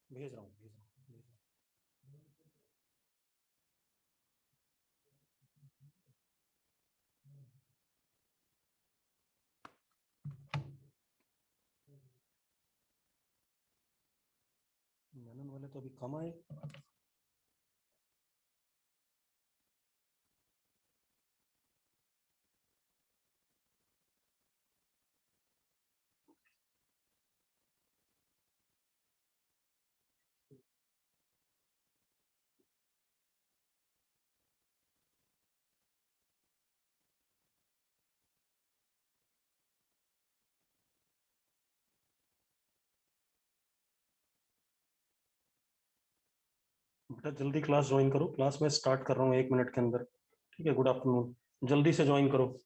भेज रहा हूँ। मेनन वाले तो अभी कम आए। बेटा जल्दी क्लास ज्वाइन करो, क्लास में स्टार्ट कर रहा हूँ 1 मिनट के अंदर। ठीक है, गुड आफ्टरनून, जल्दी से ज्वाइन करो।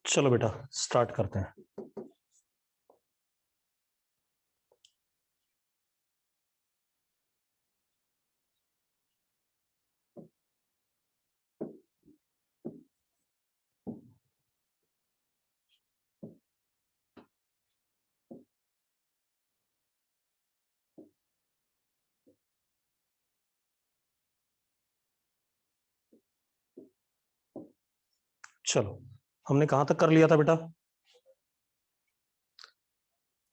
चलो बेटा स्टार्ट करते हैं। चलो हमने कहां तक कर लिया था बेटा?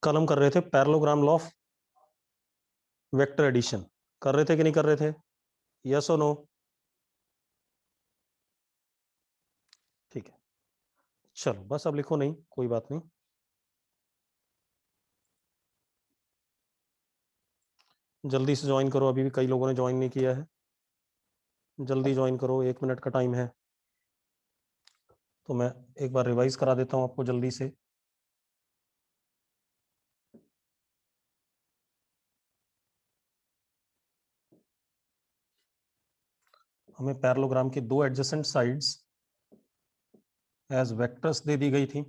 कल हम कर रहे थे parallelogram law of vector addition. कर रहे थे कि नहीं कर रहे थे? यस और नो? ठीक है, चलो बस अब लिखो नहीं, कोई बात नहीं। जल्दी से ज्वाइन करो, अभी भी कई लोगों ने ज्वाइन नहीं किया है। जल्दी ज्वाइन करो, 1 मिनट का टाइम है। तो मैं एक बार रिवाइज करा देता हूं आपको जल्दी से। हमें पैरेललोग्राम की दो एडजेसेंट साइड्स एज वेक्टर्स दे दी गई थी।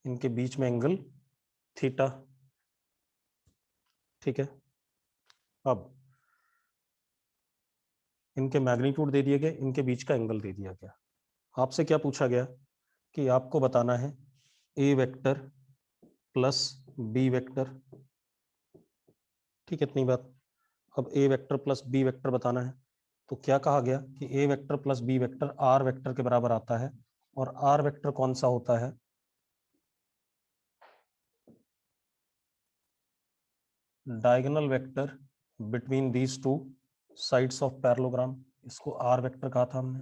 इनके बीच में एंगल थीटा। ठीक है, अब इनके मैग्नीट्यूड दे दिए गए, इनके बीच का एंगल दे दिया गया। आपसे क्या पूछा गया कि आपको बताना है A vector plus B vector. ठीक है, इतनी बात। अब A vector plus B vector बताना है, तो क्या कहा गया कि A vector plus B vector R vector के बराबर आता है। और आर वेक्टर कौन सा होता है? Diagonal vector between these two sides of parallelogram. इसको आर वेक्टर कहा था हमने।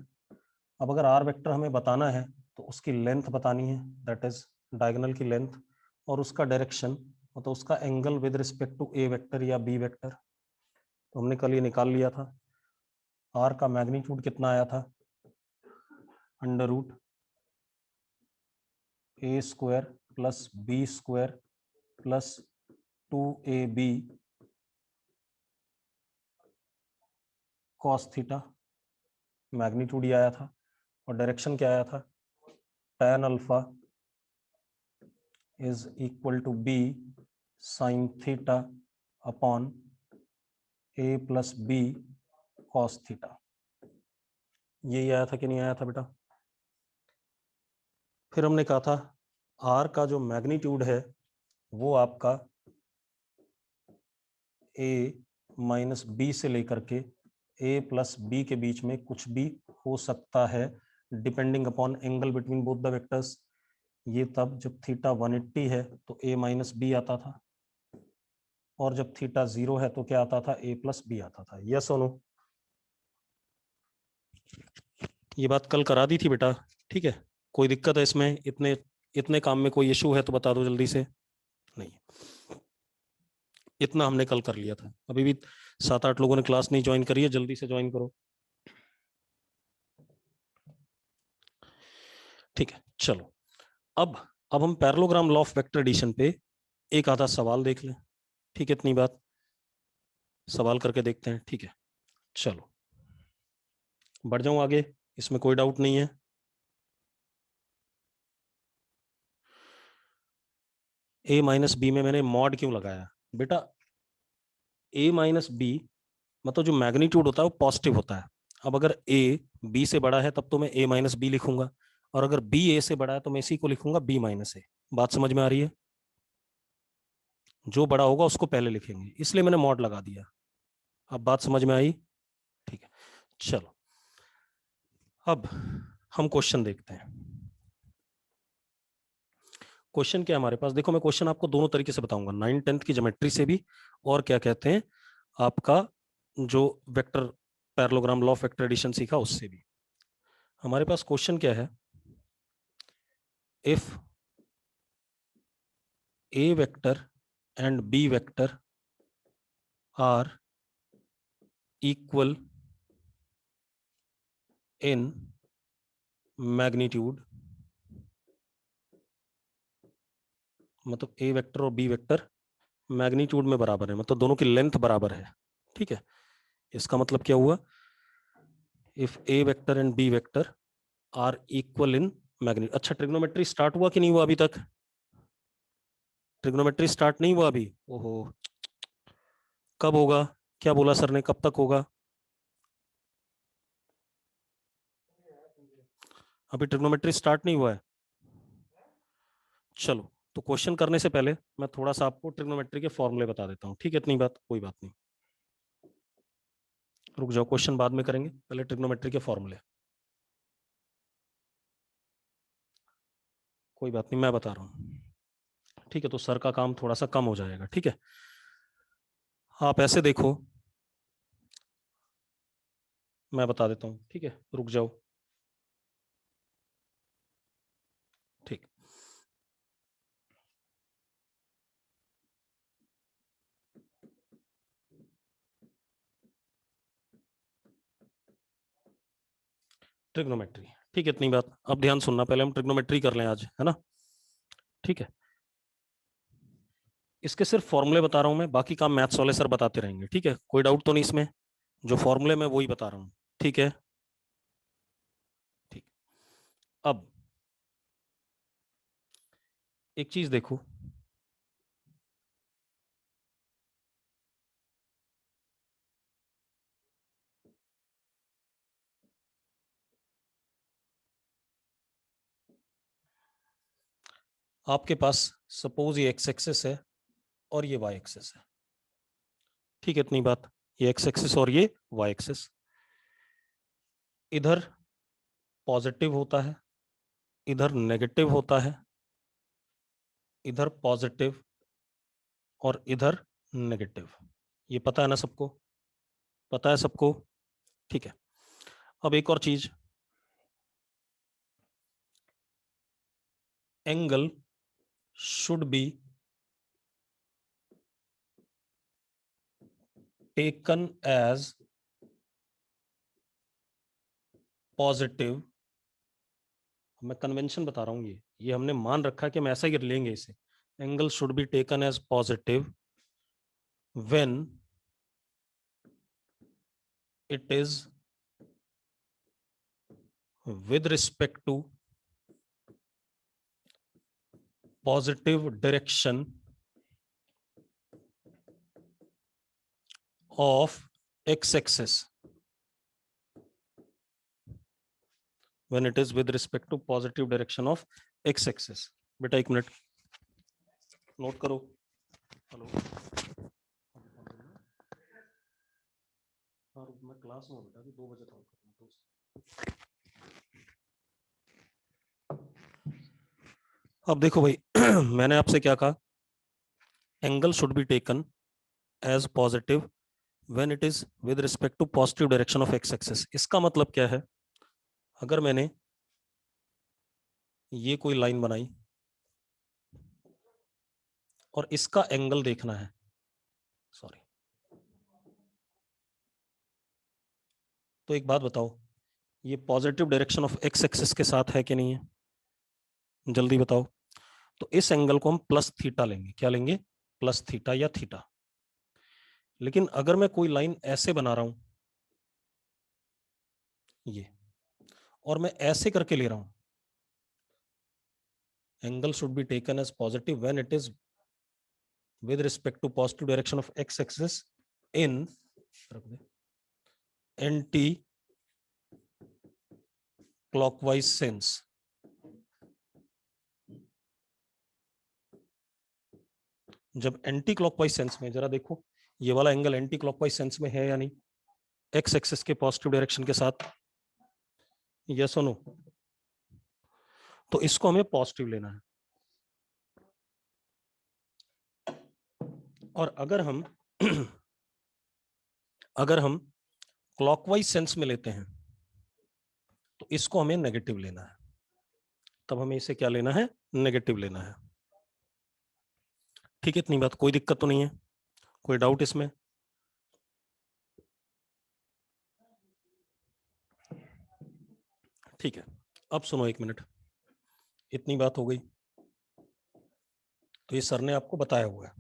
अब अगर आर वेक्टर हमें बताना है तो उसकी लेंथ बतानी है, दैट इज डायगोनल की लेंथ, और उसका डायरेक्शन, मतलब उसका angle with respect to A vector या बी वेक्टर। तो हमने कल ये निकाल लिया था। आर का मैग्नीट्यूड कितना आया था? Under root A square plus B square plus 2ab cos theta. Magnitude ही आया था। और डायरेक्शन क्या आया था? tan alpha is equal to B sine theta upon a plus B cos theta. यही आया था कि नहीं आया था बेटा? फिर हमने कहा था आर का जो मैग्नीट्यूड है वो आपका a माइनस बी से लेकर के a प्लस बी के बीच में कुछ भी हो सकता है, depending upon angle between both the vectors. ये तब जब थीटा 180 है तो a माइनस बी आता था, और जब थीटा 0 है तो क्या आता था, a प्लस बी आता था। यस और नो? ये बात कल करा दी थी बेटा, ठीक है? कोई दिक्कत है इसमें? इतने इतने काम में कोई इशू है तो बता दो जल्दी से। नहीं, इतना हमने कल कर लिया था। अभी भी 7-8 लोगों ने क्लास नहीं ज्वाइन करी है, जल्दी से ज्वाइन करो। ठीक है, चलो अब हम parallelogram law of vector addition पे एक आधा सवाल देख लें। ठीक है, इतनी बात सवाल करके देखते हैं। ठीक है, चलो बढ़ जाऊं आगे, इसमें कोई डाउट नहीं है। a माइनस बी में मैंने मॉड क्यों लगाया बेटा? a माइनस बी मतलब जो मैग्नीट्यूड होता है वो पॉजिटिव होता है। अब अगर a b से बड़ा है तब तो मैं a माइनस बी लिखूंगा, और अगर b a से बड़ा है तो मैं इसी को लिखूंगा b माइनस a। बात समझ में आ रही है? जो बड़ा होगा उसको पहले लिखेंगे, इसलिए मैंने मॉड लगा दिया। अब बात समझ में आई? ठीक है, चलो अब हम क्वेश्चन देखते हैं। क्वेश्चन क्या है हमारे पास? देखो, मैं क्वेश्चन आपको दोनों तरीके से बताऊंगा, 9th-10th की ज्योमेट्री से भी, और क्या कहते हैं आपका जो vector parallelogram law of vector addition सीखा उससे भी। हमारे पास क्वेश्चन क्या है? If a vector and b vector are equal in magnitude, मतलब a वेक्टर और b वेक्टर मैग्नीट्यूड में बराबर है, मतलब दोनों की लेंथ बराबर है। ठीक है, इसका मतलब क्या हुआ? If a vector and b vector are equal in magnitude. अच्छा, ट्रिग्नोमेट्री स्टार्ट हुआ कि नहीं हुआ अभी तक? ट्रिग्नोमेट्री स्टार्ट नहीं हुआ अभी? ओहो, कब होगा? क्या बोला सर ने, कब तक होगा? अभी ट्रिग्नोमेट्री स्टार्ट नहीं हुआ है। चलो, तो क्वेश्चन करने से पहले मैं थोड़ा सा आपको ट्रिग्नोमेट्री के फॉर्मूले बता देता हूँ। ठीक है, इतनी बात, कोई बात नहीं, रुक जाओ, क्वेश्चन बाद में करेंगे, पहले ट्रिग्नोमेट्री के फॉर्मूले। कोई बात नहीं, मैं बता रहा हूँ। ठीक है, तो सर का काम थोड़ा सा कम हो जाएगा। ठीक है, आप ऐसे देखो, मैं बता देता हूँ। ठीक है, रुक जाओ। ठीक, ट्रिग्नोमेट्री। ठीक है, इतनी बात। अब ध्यान सुनना, पहले हम ट्रिग्नोमेट्री कर लें आज, है ना? ठीक है, इसके सिर्फ फॉर्मूले बता रहा हूं मैं, बाकी काम मैथ्स वाले सर बताते रहेंगे। ठीक है, कोई डाउट तो नहीं इसमें? जो फॉर्मूले मैं वही बता रहा हूँ। ठीक है, ठीक। अब एक चीज देखो, आपके पास सपोज ये एक्स एक्सिस है और ये वाई एक्सिस है। ठीक है, इतनी बात। ये एक्स एक्सिस और ये वाई एक्सिस, इधर पॉजिटिव होता है, इधर नेगेटिव होता है, इधर पॉजिटिव और इधर नेगेटिव। ये पता है ना सबको? पता है सबको? ठीक है, अब एक और चीज, angle should be taken as positive. मैं कन्वेंशन बता रहा हूं, ये हमने मान रखा है कि हम ऐसा ही लेंगे इसे। Angle should be taken as positive when it is with respect to positive direction of x-axis, when it is with respect to positive direction of x-axis। बेटा एक मिनट नोट करो। हेलो, हाँ मैं क्लास में हूँ बेटा, अभी 2 बजे कॉल करूँगा। अब देखो भाई मैंने आपसे क्या कहा, angle should be taken as positive when it is with respect to positive direction of X axis. इसका मतलब क्या है, अगर मैंने ये कोई लाइन बनाई और इसका एंगल देखना है, सॉरी, तो एक बात बताओ, ये positive direction of X axis के साथ है कि नहीं है, जल्दी बताओ। तो इस एंगल को हम प्लस थीटा लेंगे, क्या लेंगे, प्लस थीटा या थीटा। लेकिन अगर मैं कोई लाइन ऐसे बना रहा हूं, ये, और मैं ऐसे करके ले रहा हूं, angle should be taken as positive when it is with respect to positive direction of x axis in anti clockwise sense। जब एंटी क्लॉकवाइज सेंस में, जरा देखो ये वाला एंगल एंटी क्लॉकवाइज सेंस में है या नहीं, एक्स एक्सिस के पॉजिटिव डायरेक्शन के साथ, यस और नो। तो इसको हमें पॉजिटिव लेना है। और अगर हम क्लॉकवाइज सेंस में लेते हैं तो इसको हमें नेगेटिव लेना है, तब हमें इसे क्या लेना है, नेगेटिव लेना है। ठीक है, इतनी बात, कोई दिक्कत तो नहीं है, कोई डाउट इसमें। ठीक है, अब सुनो एक मिनट, इतनी बात हो गई, तो ये सर ने आपको बताया हुआ है,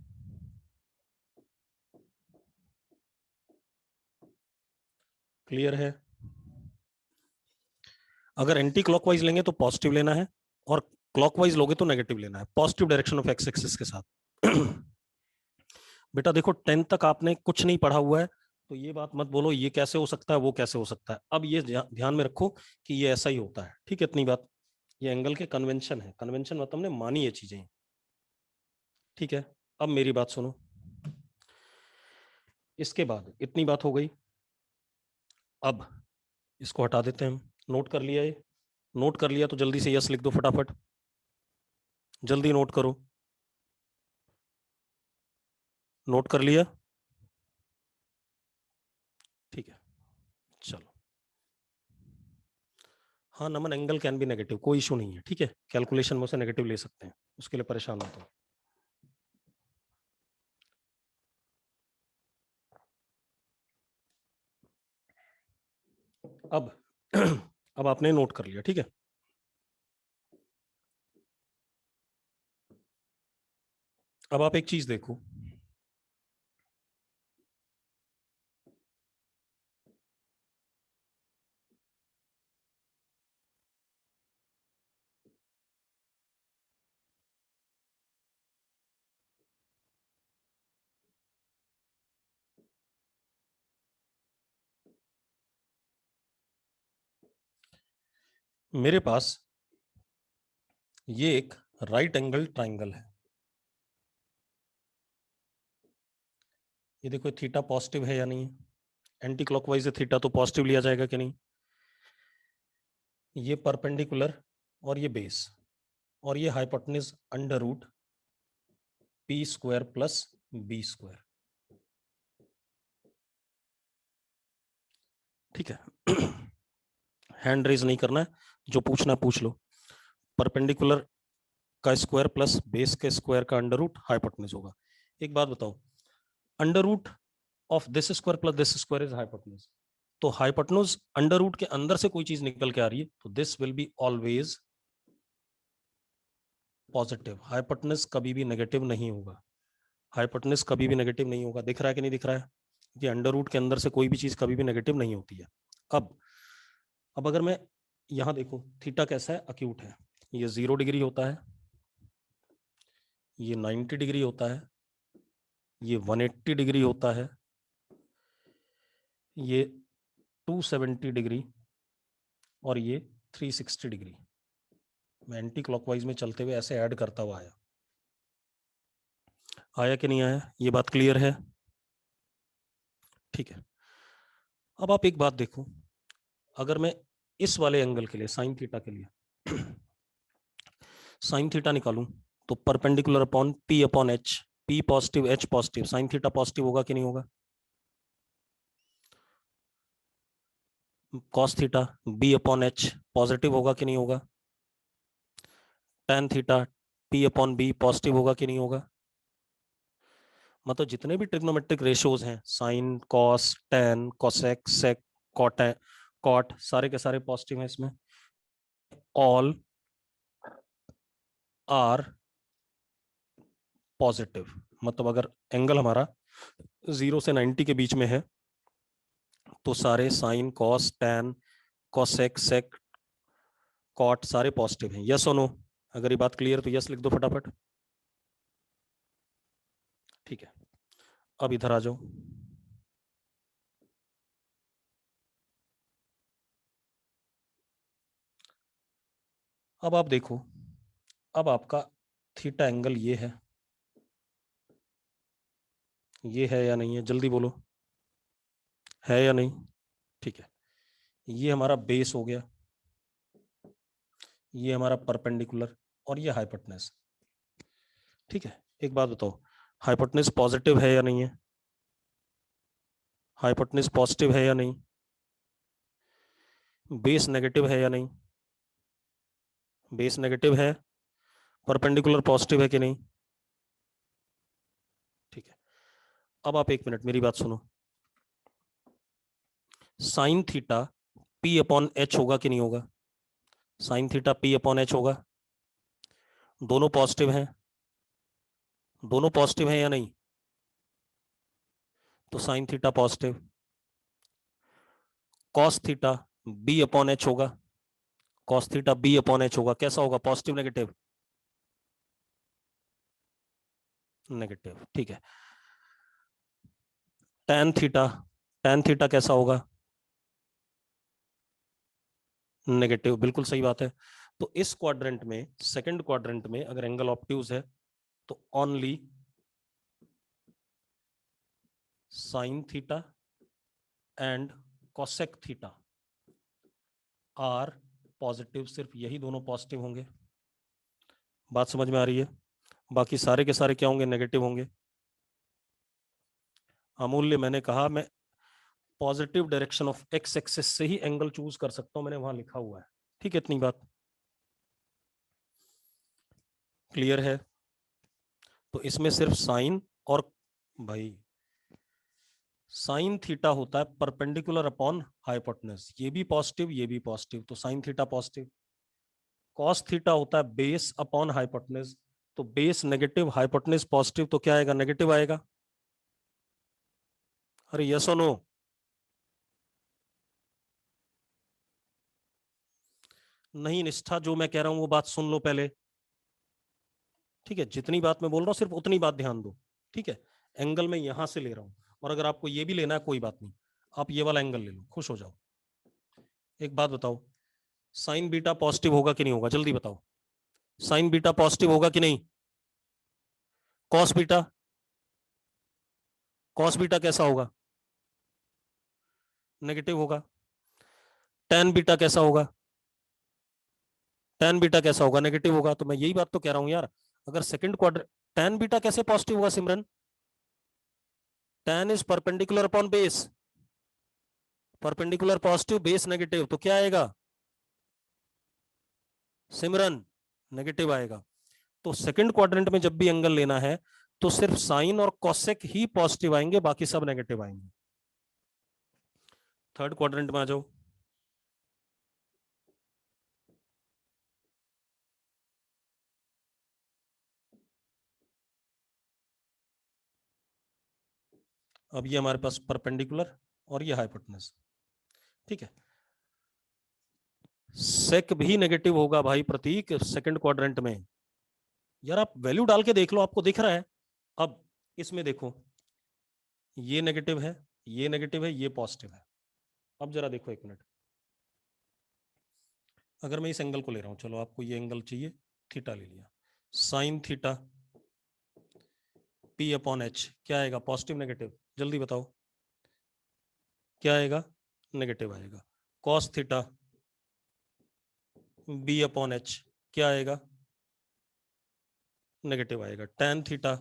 क्लियर है। अगर एंटी क्लॉकवाइज लेंगे तो पॉजिटिव लेना है, और क्लॉकवाइज लोगे तो नेगेटिव लेना है, positive direction of X axis के साथ। बेटा देखो 10 तक आपने कुछ नहीं पढ़ा हुआ है, तो ये बात मत बोलो ये कैसे हो सकता है वो कैसे हो सकता है। अब ये ध्यान में रखो कि ये ऐसा ही होता है, ठीक है, इतनी बात। ये एंगल के कन्वेंशन है, कन्वेंशन मतलब हमने मानी ये चीजें, ठीक है। अब मेरी बात सुनो, इसके बाद इतनी बात हो गई, अब इसको हटा देते हैं हम। नोट कर लिया ये, नोट कर लिया तो जल्दी से यस लिख दो फटाफट, जल्दी नोट करो, नोट कर लिया, ठीक है, चलो। हाँ नमन, एंगल कैन बी नेगेटिव, कोई इशू नहीं है, ठीक है, कैलकुलेशन में से नेगेटिव ले सकते हैं, उसके लिए परेशान मत हो। अब अब आपने नोट कर लिया, ठीक है। अब आप एक चीज देखो, मेरे पास ये एक राइट एंगल ट्राइंगल है, ये देखो थीटा पॉजिटिव है या नहीं है, एंटी क्लॉकवाइज है थीटा, तो पॉजिटिव लिया जाएगा कि नहीं। ये परपेंडिकुलर और ये बेस, और ये hypotenuse under root P square plus B square, ठीक है। हैंड रेज नहीं करना है, जो पूछना पूछ लो। परपेंडिकुलर का स्क्वायर प्लस बेस के स्क्वायर का अंडर रूट हाइपोटेन्यूज होगा। एक बात बताओ, under root of this square plus this square is hypotenuse, तो हाइपोटेन्यूज अंडर रूट के अंदर से कोई चीज निकल के आ रही है तो this will be always positive, hypotenuse कभी भी नेगेटिव नहीं होगा, हाइपोटेन्यूज कभी भी नेगेटिव नहीं होगा। दिख रहा है कि नहीं दिख रहा है, कि अंडर रूट के अंदर से कोई भी चीज कभी भी नेगेटिव नहीं होती है। अब अगर मैं यहां देखो, थीटा कैसा है, अक्यूट है, ये 0 डिग्री होता है, ये 90 डिग्री होता है, ये 180 डिग्री होता है, ये 270 डिग्री, और ये 360 डिग्री। मैं एंटी क्लॉकवाइज में चलते हुए ऐसे ऐड करता हुआ आया, आया कि नहीं आया, ये बात क्लियर है, ठीक है। अब आप एक बात देखो, अगर मैं इस वाले एंगल के लिए साइन थीटा के लिए साइन थीटा निकालूं तो perpendicular upon P upon H, P positive H positive, sine theta positive होगा कि नहीं होगा? Cos theta B upon H positive होगा कि नहीं होगा? Tan theta P upon B positive होगा कि नहीं होगा? मतलब जितने भी ट्रिग्नोमेट्रिक रेशियोज हैं, sine cos tan cosec sec cot cot, सारे के सारे पॉजिटिव हैं इसमें। ऑल आर पॉजिटिव, मतलब अगर एंगल हमारा 0 से 90 के बीच में है तो सारे sine cos tan cosec sec cot सारे पॉजिटिव हैं। यस और नो? अगर ये बात क्लियर तो यस लिख दो फटाफट। ठीक है, अब इधर आ जाओ। अब आप देखो, अब आपका थीटा एंगल ये है या नहीं है? जल्दी बोलो, है या नहीं? ठीक है, ये हमारा बेस हो गया, ये हमारा परपेंडिकुलर और ये हाइपोटेनस। ठीक है, एक बात बताओ, हाइपोटेनस पॉजिटिव है या नहीं है? हाइपोटेनस पॉजिटिव है या नहीं? बेस नेगेटिव है या नहीं? बेस नेगेटिव है, परपेंडिकुलर पॉजिटिव है कि नहीं? ठीक है, अब आप एक मिनट मेरी बात सुनो। Sign theta P upon H होगा कि नहीं होगा? Sign theta P upon H होगा। दोनों पॉजिटिव हैं, दोनों पॉजिटिव हैं या नहीं? तो sine theta positive. Cos theta B upon H होगा, cos theta B upon H होगा, कैसा होगा? Positive negative? नेगेटिव। ठीक है, टैन थीटा, टैन थीटा कैसा होगा? नेगेटिव, बिल्कुल सही बात है। तो इस क्वाड्रेंट में, सेकंड क्वाड्रेंट में अगर एंगल ऑब्ट्यूज है तो only sine theta and cosec theta are positive, सिर्फ यही दोनों पॉजिटिव होंगे। बात समझ में आ रही है? बाकी सारे के सारे क्या होंगे? नेगेटिव होंगे। अमूल्य, मैंने कहा मैं positive direction of X axis से ही एंगल चूज कर सकता हूं, मैंने वहां लिखा हुआ है। ठीक है, इतनी बात क्लियर है? तो इसमें सिर्फ साइन और, भाई साइन थीटा होता है परपेंडिकुलर अपॉन हाइपोटेनस, ये भी पॉजिटिव ये भी पॉजिटिव, तो sine theta positive. Cos theta होता है बेस अपॉन हाइपोटेनस, तो बेस नेगेटिव हाइपोटेनस पॉजिटिव, तो क्या आएगा? नेगेटिव आएगा। अरे यस और नो? नहीं निष्ठा, जो मैं कह रहा हूं वो बात सुन लो पहले। ठीक है, जितनी बात मैं बोल रहा हूँ सिर्फ उतनी बात ध्यान दो। ठीक है, एंगल मैं यहां से ले रहा हूं, और अगर आपको ये भी लेना है कोई बात नहीं, आप ये वाला एंगल ले लो, खुश हो जाओ। एक बात बताओ, साइन बीटा पॉजिटिव होगा कि नहीं होगा? जल्दी बताओ, साइन बीटा पॉजिटिव होगा कि नहीं? कॉस बीटा, कॉस बीटा कैसा होगा? नेगेटिव होगा। टेन बीटा कैसा होगा? टेन बीटा कैसा होगा? नेगेटिव होगा। तो मैं यही बात तो कह रहा हूं यार, अगर सेकंड क्वाड्र, टेन बीटा कैसे पॉजिटिव होगा Simran? Tan is perpendicular upon base, perpendicular positive base negative, तो क्या आएगा सिमरन? नेगेटिव आएगा। तो सेकंड क्वाड्रेंट में जब भी एंगल लेना है तो सिर्फ साइन और कॉसेक ही पॉजिटिव आएंगे, बाकी सब नेगेटिव आएंगे। थर्ड क्वाड्रेंट में आ जाओ। अब ये हमारे पास परपेंडिकुलर और ये हाइपोटेनस। ठीक है, सेक भी नेगेटिव होगा भाई प्रतीक सेकंड क्वाड्रेंट में। यार आप वैल्यू डाल के देख लो, आपको दिख रहा है। अब इसमें देखो, ये नेगेटिव है, ये नेगेटिव है, ये पॉजिटिव है। अब जरा देखो एक मिनट, अगर मैं इस एंगल को ले रहा हूं, चलो आपको ये एंगल चाहिए, थीटा ले लिया, sine theta P upon H क्या आएगा? Positive negative? जल्दी बताओ क्या आएगा? नेगेटिव आएगा। Cos theta B upon H क्या आएगा? नेगेटिव आएगा। tan theta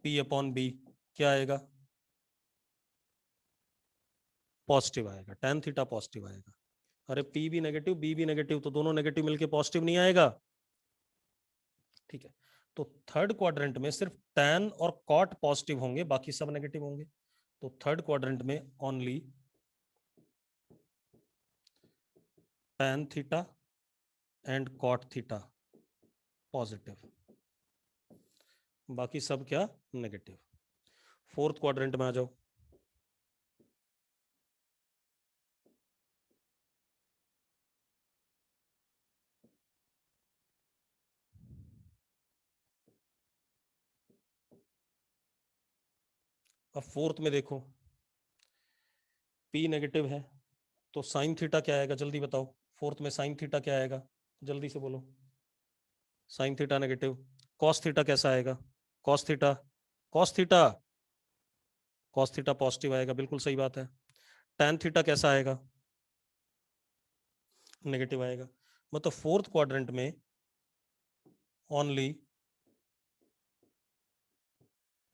p upon B क्या आएगा? पॉजिटिव आएगा। tan थीटा पॉजिटिव आएगा। अरे p भी नेगेटिव b भी नेगेटिव, तो दोनों नेगेटिव मिलके पॉजिटिव नहीं आएगा। ठीक है, तो थर्ड क्वाड्रेंट में सिर्फ tan और cot पॉजिटिव होंगे, बाकी सब नेगेटिव होंगे। तो थर्ड क्वाड्रेंट में only tan theta and cot theta positive, बाकी सब क्या? नेगेटिव। फोर्थ क्वाड्रेंट में आ जाओ। अब फोर्थ में देखो, p नेगेटिव है तो साइन थीटा क्या आएगा? जल्दी बताओ। फोर्थ में साइन थीटा क्या आएगा? जल्दी से बोलो। Sine theta negative. Cos theta कैसा आएगा? Cos theta, cos theta, cos theta positive आएगा, बिल्कुल सही बात है। टैन थीटा कैसा आएगा? नेगेटिव आएगा। मतलब फोर्थ क्वाड्रेंट में only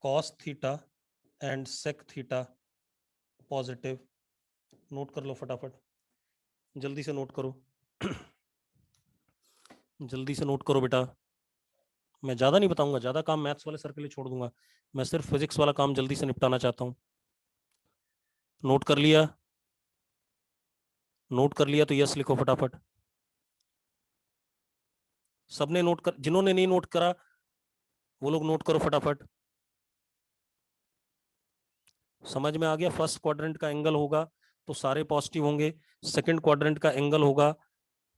cos theta and sec theta positive. Note कर लो फटाफट, जल्दी से नोट करो। जल्दी से नोट करो बेटा, मैं ज्यादा नहीं बताऊंगा, ज्यादा काम मैथ्स वाले सर के लिए छोड़ दूंगा, मैं सिर्फ फिजिक्स वाला काम जल्दी से निपटाना चाहता हूं। नोट कर लिया? नोट कर लिया तो यस लिखो फटाफट। सबने नोट कर, जिन्होंने नहीं नोट करा वो लोग नोट करो फटाफट। समझ में आ गया? फर्स्ट क्वाड्रेंट का एंगल होगा तो सारे पॉजिटिव होंगे, सेकंड क्वाड्रेंट का एंगल होगा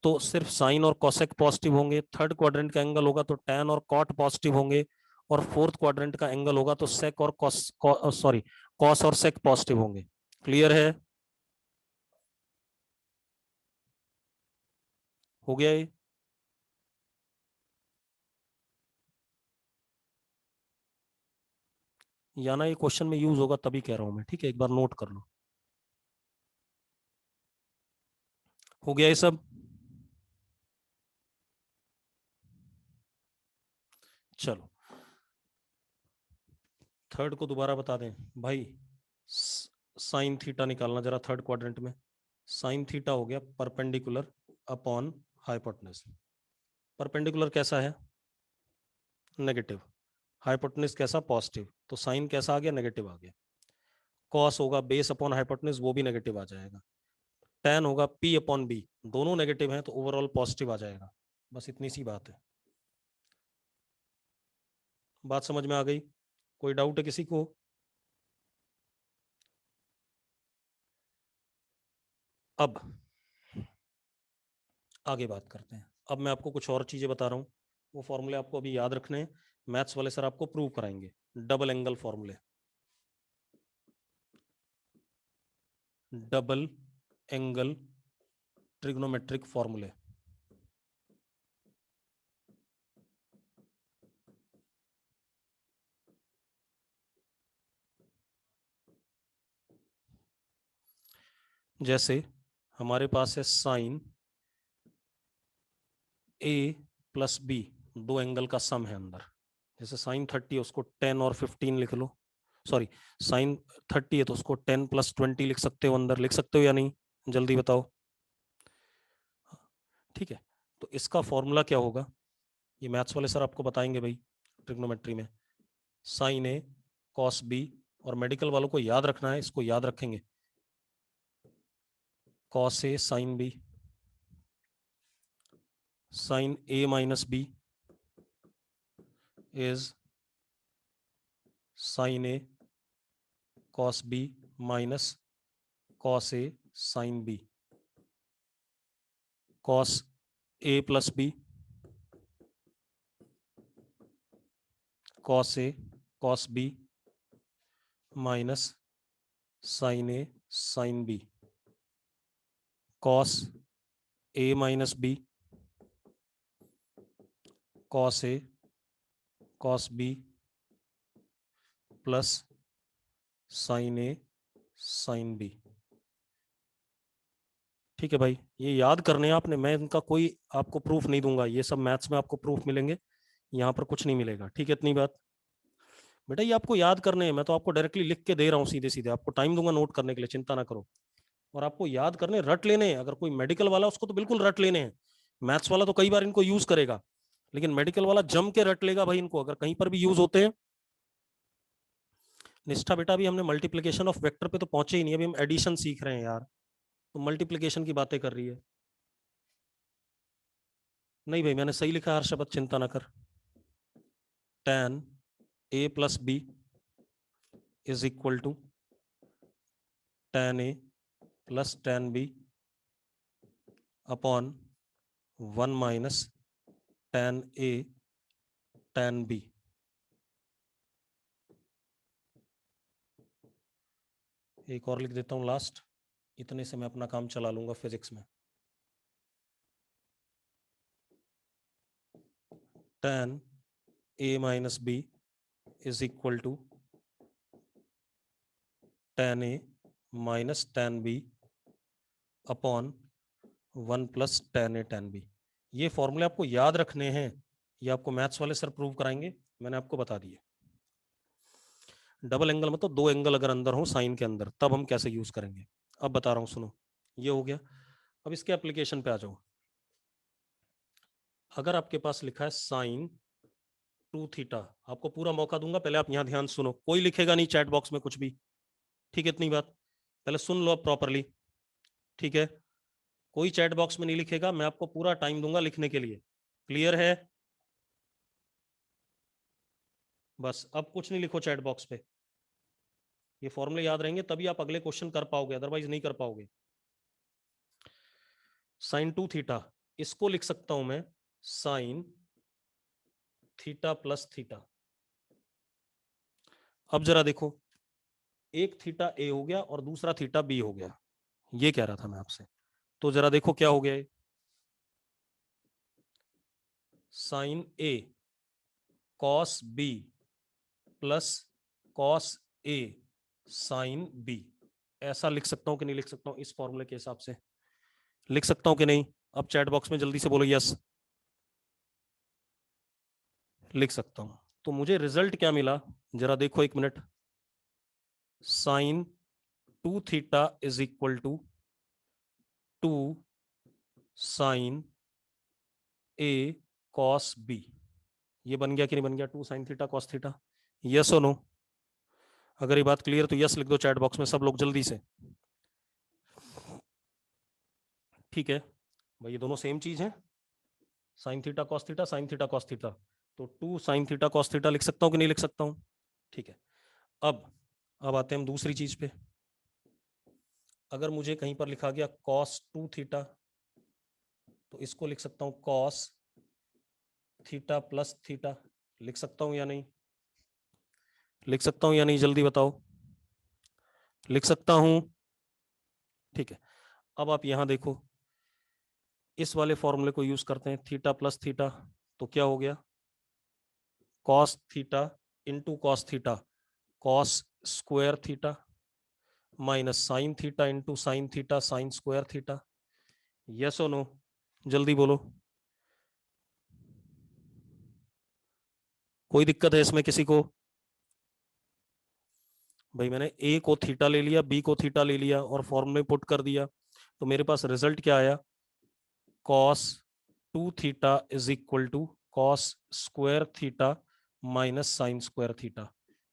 तो सिर्फ साइन और कॉसेक पॉजिटिव होंगे, थर्ड क्वाड्रेंट का एंगल होगा तो टैन और कॉट पॉजिटिव होंगे, और फोर्थ क्वाड्रेंट का एंगल होगा तो सेक और कॉस और सेक पॉजिटिव होंगे। क्लियर है? हो गया ये? या ना ये क्वेश्चन में यूज होगा तभी कह रहा हूं मैं, ठीक है? एक बार नोट कर लो। हो गया ये सब? चलो थर्ड को दोबारा बता दें भाई। साइन थीटा निकालना जरा थर्ड क्वाड्रेंट में। साइन थीटा हो गया परपेंडिकुलर अपॉन हाइपोटेनस। परपेंडिकुलर कैसा है? नेगेटिव। हाइपोटेनस कैसा? पॉजिटिव। तो साइन कैसा आ गया? नेगेटिव आ गया। कॉस होगा बेस अपॉन हाइपोटेनस, वो भी नेगेटिव आ जाएगा। टैन होगा पी अपॉन बी, दोनों नेगेटिव हैं तो ओवरऑल पॉजिटिव आ जाएगा। बस इतनी सी बात है। बात समझ में आ गई? कोई डाउट है किसी को? अब आगे बात करते हैं। अब मैं आपको कुछ और चीजें बता रहा हूँ, वो फॉर्मूले आपको अभी याद रखने हैं, मैथ्स वाले सर आपको प्रूव कराएंगे। डबल एंगल फॉर्मूले, डबल एंगल ट्रिग्नोमेट्रिक फॉर्मूले। जैसे हमारे पास है साइन ए प्लस बी, दो एंगल का सम है अंदर। जैसे साइन 30 है उसको 10 और 15 लिख लो, सॉरी साइन 30 है तो उसको 10 प्लस 20 लिख सकते हो अंदर, लिख सकते हो या नहीं? जल्दी बताओ। ठीक है, तो इसका फॉर्मूला क्या होगा ये मैथ्स वाले सर आपको बताएंगे भाई ट्रिग्नोमेट्री में। साइन ए कॉस बी, और मेडिकल वालों को याद रखना है, इसको याद रखेंगे, cos A sine B, sine A minus B is sine A cos B minus cos A sine B. Cos A plus B, cos A cos B minus sine A sine B. Cos A minus B, cos A cos B plus sine A sine B. ठीक है भाई, ये याद करने हैं आपने, मैं इनका कोई आपको प्रूफ नहीं दूंगा, ये सब मैथ्स में आपको प्रूफ मिलेंगे, यहाँ पर कुछ नहीं मिलेगा। ठीक है, इतनी बात। बेटा ये आपको याद करने हैं, मैं तो आपको डायरेक्टली लिख के दे रहा हूँ सीधे सीधे, आपको टाइम दूंगा नोट करने के लिए, चिंता ना करो। और आपको याद करने, रट लेने हैं। अगर कोई मेडिकल वाला उसको तो बिल्कुल रट लेने हैं, मैथ्स वाला तो कई बार इनको यूज करेगा, लेकिन मेडिकल वाला जम के रट लेगा भाई इनको, अगर कहीं पर भी यूज होते हैं। निष्ठा बेटा अभी हमने मल्टीप्लीकेशन ऑफ वेक्टर पे तो पहुंचे ही नहीं, अभी हम एडिशन सीख रहे हैं यार, तो मल्टीप्लीकेशन की बातें कर रही है। नहीं भाई मैंने सही लिखा हर शब्द, चिंता ना कर। tan a plus B is equal to tan a प्लस tan b upon 1 minus tan a tan b। एक और लिख देता हूं लास्ट, इतने से मैं अपना काम चला लूंगा फिजिक्स में। tan a minus b is equal to tan a माइनस tan b upon 1 plus tan a tan b। ये फॉर्मूले आपको याद रखने हैं, ये आपको मैथ्स वाले सर प्रूव कराएंगे, मैंने आपको बता दिए। डबल एंगल मतलब दो एंगल अगर अंदर हो साइन के अंदर, तब हम कैसे यूज करेंगे, अब बता रहा हूं सुनो। ये हो गया, अब इसके एप्लीकेशन पे आ जाओ। अगर आपके पास लिखा है साइन 2 थीटा, आपको पूरा मौका दूंगा, पहले आप यहां ध्यान सुनो, कोई लिखेगा नहीं चैट बॉक्स में कुछ भी, ठीक है, इतनी बात पहले सुन लो अब प्रॉपरली। ठीक है, कोई चैट बॉक्स में नहीं लिखेगा, मैं आपको पूरा टाइम दूंगा लिखने के लिए, क्लियर है? बस अब कुछ नहीं लिखो चैट बॉक्स पे, ये फॉर्मूले याद रहेंगे तभी आप अगले क्वेश्चन कर पाओगे, अदरवाइज नहीं कर पाओगे। साइन 2 थीटा, इसको लिख सकता हूं मैं साइन थीटा प्लस थीटा। अब जरा देखो, एक थीटा ए हो गया और दूसरा थीटा बी हो गया, ये कह रहा था मैं आपसे। तो जरा देखो क्या हो गया, sign A cos B plus cos A sine B, ऐसा लिख सकता हूं कि नहीं लिख सकता हूं? इस फॉर्मूले के हिसाब से लिख सकता हूं कि नहीं? अब चैट बॉक्स में जल्दी से बोलो यस। लिख सकता हूं। तो मुझे रिजल्ट क्या मिला, जरा देखो एक minute. Sine 2 theta is equal to 2 sine A cos B, ये बन गया कि नहीं बन गया? 2 sine theta cos theta, yes और नो? अगर ये बात क्लियर तो यस लिख दो चैट बॉक्स में सब लोग जल्दी से। ठीक है भाई, ये दोनों सेम चीज है, sign theta cos theta, sign theta cos theta, तो 2 साइन थीटा कॉस थीटा लिख सकता हूं कि नहीं लिख सकता हूं? ठीक है, अब आते हैं हम दूसरी चीज पे। अगर मुझे कहीं पर लिखा गया कॉस 2 थीटा, तो इसको लिख सकता हूं कॉस थीटा प्लस थीटा, लिख सकता हूं या नहीं? लिख सकता हूं या नहीं, जल्दी बताओ। लिख सकता हूं, ठीक है। अब आप यहां देखो, इस वाले फॉर्मूले को यूज करते हैं, थीटा प्लस थीटा, तो क्या हो गया? Cos theta into cos theta, cos square theta, minus sine theta into sine theta, sign square theta. Yes और नो, जल्दी बोलो। कोई दिक्कत है इसमें किसी को? भाई मैंने ए को थीटा ले लिया, बी को थीटा ले लिया और फॉर्मूले पुट कर दिया, तो मेरे पास रिजल्ट क्या आया? Cos 2 theta is equal to cos square theta minus sine square theta.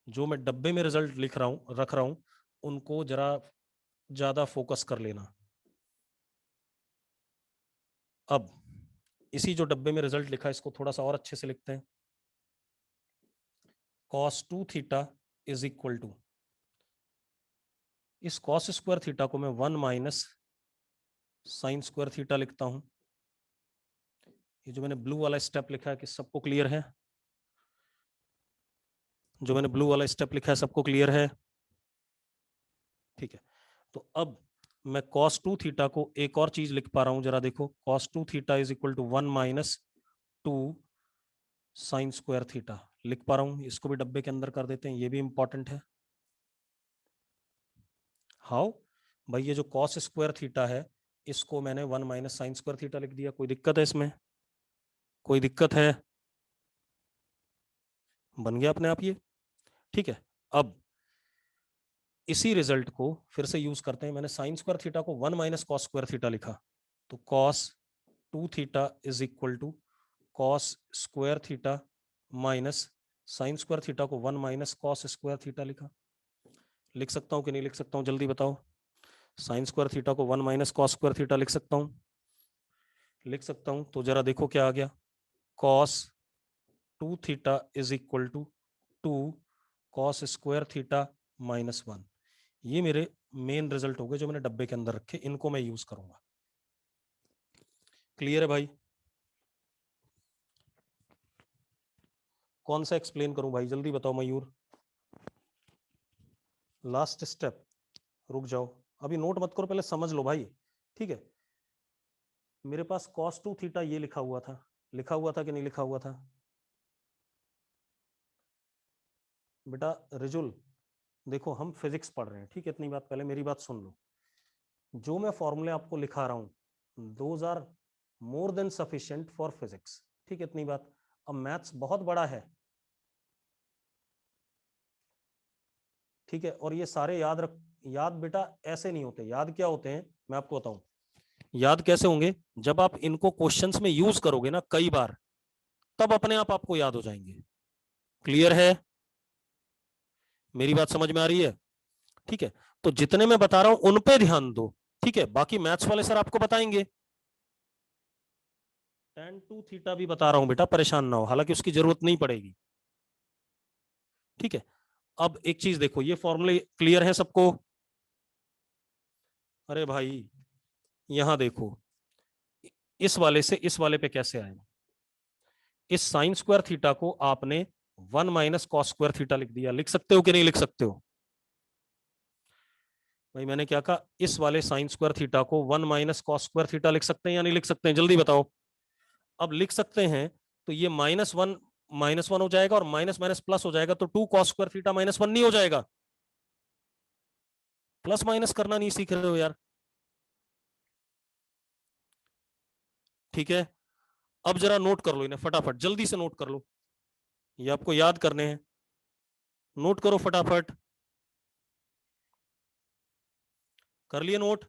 जो मैं डब्बे में रिजल्ट लिख रहा हूं, रख रहा हूं, उनको जरा ज्यादा फोकस कर लेना। अब इसी जो डब्बे में रिजल्ट लिखा है इसको थोड़ा सा और अच्छे से लिखते हैं। Cos 2 theta is equal to, इस कॉस स्क्वायर थीटा को मैं 1 माइनस साइन स्क्वायर थीटा लिखता हूं। ये जो मैंने ब्लू वाला स्टेप लिखा है कि सबको क्लियर है? जो मैंने ब्लू वाला स्टेप लिखा है सबको क्लियर है? ठीक है, तो अब मैं cos 2 थीटा को एक और चीज लिख पा रहा हूं, जरा देखो। cos 2 theta is equal to 1 minus 2 sine square theta लिख पा रहा हूं, इसको भी डब्बे के अंदर कर देते हैं, ये भी इंपॉर्टेंट है। हाउ? भाई ये जो cos स्क्वायर थीटा है इसको मैंने 1 माइनस साइन स्क्वायर थीटा लिख दिया। कोई दिक्कत है इसमें? कोई दिक्कत है? बन गया अपने आप ये, ठीक है। अब इसी रिजल्ट को फिर से यूज करते हैं। मैंने साइन स्क्वायर थीटा को 1 माइनस कॉस स्क्वायर थीटा लिखा, तो cos 2 theta is equal to cos square theta minus sine square theta को 1 माइनस कॉस स्क्वायर थीटा लिखा। लिख सकता हूं कि नहीं लिख सकता हूं, जल्दी बताओ। साइन स्क्वायर थीटा को 1 माइनस कॉस स्क्वायर थीटा लिख सकता हूं? लिख सकता हूं, तो जरा देखो क्या आ गया। Cos 2 theta is equal to 2 cos square theta minus 1। ये मेरे मेन रिजल्ट हो गए जो मैंने डब्बे के अंदर रखे, इनको मैं यूज करूंगा। क्लियर है भाई? कौन सा एक्सप्लेन करूं भाई, जल्दी बताओ मयूर। लास्ट स्टेप, रुक जाओ अभी, नोट मत करो, पहले समझ लो भाई, ठीक है। मेरे पास cos 2 थीटा ये लिखा हुआ था, लिखा हुआ था कि नहीं लिखा हुआ था? बेटा रिजुल, देखो हम फिजिक्स पढ़ रहे हैं, ठीक है, इतनी बात पहले मेरी बात सुन लो। जो मैं फॉर्मूले आपको लिखा रहा हूं those are more than sufficient for physics, ठीक है, इतनी बात। अब मैथ्स बहुत बड़ा है, ठीक है, और ये सारे याद रख, याद बेटा ऐसे नहीं होते, याद क्या होते हैं मैं आपको बताऊं। याद कैसे होंगे? जब आप इनको क्वेश्चंस में यूज करोगे ना कई बार, तब अपने आप आपको याद हो जाएंगे। क्लियर है? मेरी बात समझ में आ रही है? ठीक है, तो जितने मैं बता रहा हूं उन पे ध्यान दो, ठीक है। बाकी मैथ्स वाले सर आपको बताएंगे। tan 2 थीटा भी बता रहा हूं बेटा, परेशान ना हो, हालांकि उसकी जरूरत नहीं पड़ेगी, ठीक है। अब एक चीज देखो, ये फॉर्मूले क्लियर है सबको? अरे भाई यहां देखो, इस वाले से इस वाले पे कैसे आए। इस साइन स्क्वायर थीटा को आपने 1 माइनस कॉस स्क्वायर थीटा लिख दिया, लिख सकते हो कि नहीं लिख सकते हो? भाई मैंने क्या कहा, इस वाले साइन स्क्वायर थीटा को 1 माइनस कॉस स्क्वायर थीटा लिख सकते हैं या नहीं लिख सकते हैं, जल्दी बताओ। अब लिख सकते हैं, तो ये माइनस वन हो जाएगा, और माइनस माइनस प्लस हो जाएगा, तो 2 कॉस स्क्वायर थीटा माइनस 1 नहीं हो जाएगा? प्लस माइनस करना नहीं सीख रहे हो यार, ठीक है। अब जरा नोट कर लो इन्हें फटाफट, जल्दी से नोट कर लो, ये आपको याद करने हैं, नोट करो फटाफट। कर लिए नोट?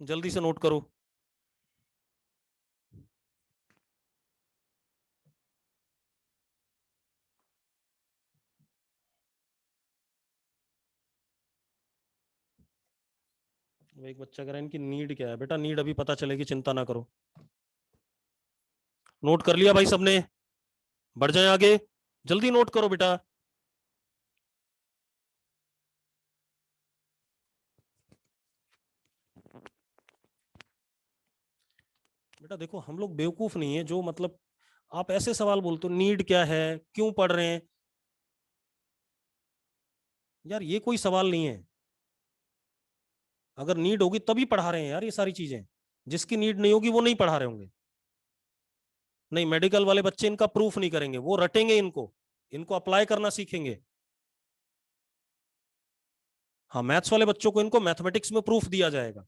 जल्दी से नोट करो। एक बच्चा कह रहा है इनकी नीड क्या है, बेटा नीड अभी पता चलेगी, चिंता ना करो। नोट कर लिया भाई सबने? बढ़ जाए आगे, जल्दी नोट करो बेटा। बेटा देखो हम लोग बेवकूफ नहीं है, जो मतलब आप ऐसे सवाल बोलते हो, नीड क्या है, क्यों पढ़ रहे हैं, यार ये कोई सवाल नहीं है। अगर नीड होगी तभी पढ़ा रहे हैं यार ये सारी चीजें, जिसकी नीड नहीं होगी वो नहीं पढ़ा रहे होंगे। नहीं, मेडिकल वाले बच्चे इनका प्रूफ नहीं करेंगे, वो रटेंगे इनको, इनको अप्लाई करना सीखेंगे। हाँ, मैथ्स वाले बच्चों को इनको मैथमेटिक्स में प्रूफ दिया जाएगा।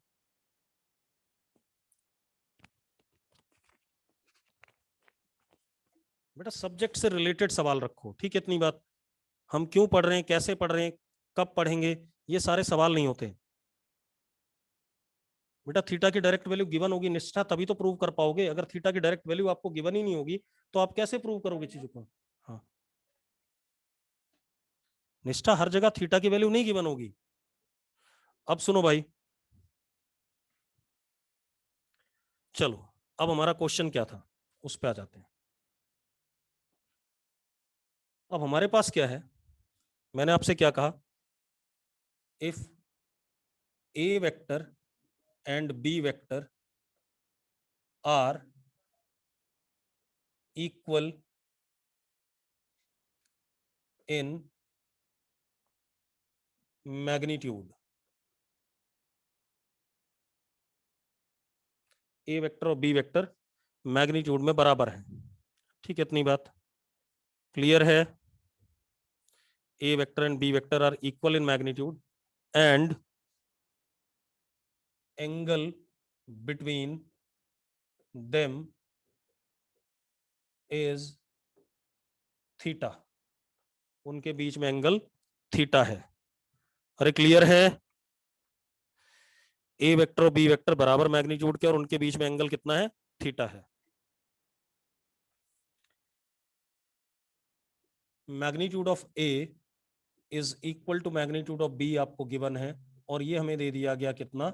बेटा सब्जेक्ट से रिलेटेड सवाल रखो, ठीक है, इतनी बात। हम क्यों पढ़ रहे हैं, कैसे पढ़ रहे हैं, कब पढ़ेंगे, ये सारे सवाल नहीं होते। बेटा थीटा की डायरेक्ट वैल्यू गिवन होगी निष्ठा, तभी तो प्रूव कर पाओगे। अगर थीटा की डायरेक्ट वैल्यू आपको गिवन ही नहीं होगी तो आप कैसे प्रूव करोगे चीजों को? हाँ, निष्ठा हर जगह थीटा की वैल्यू नहीं गिवन होगी। अब सुनो भाई, चलो अब हमारा क्वेश्चन क्या था उस पर आ जाते हैं। अब हमारे पास क्या है, मैंने आपसे क्या कहा, if A vector and B vector are equal in magnitude, A vector और बी वेक्टर मैग्नीट्यूड में बराबर है, ठीक है, इतनी बात क्लियर है? A vector and B vector are equal in magnitude and angle between them is theta, उनके बीच में एंगल थीटा है। अरे क्लियर है? ए वेक्टर और बी वेक्टर बराबर मैग्नीट्यूड के और उनके बीच में एंगल कितना है? थीटा है। Magnitude of A is equal to magnitude of B आपको गिवन है और ये हमें दे दिया गया कितना?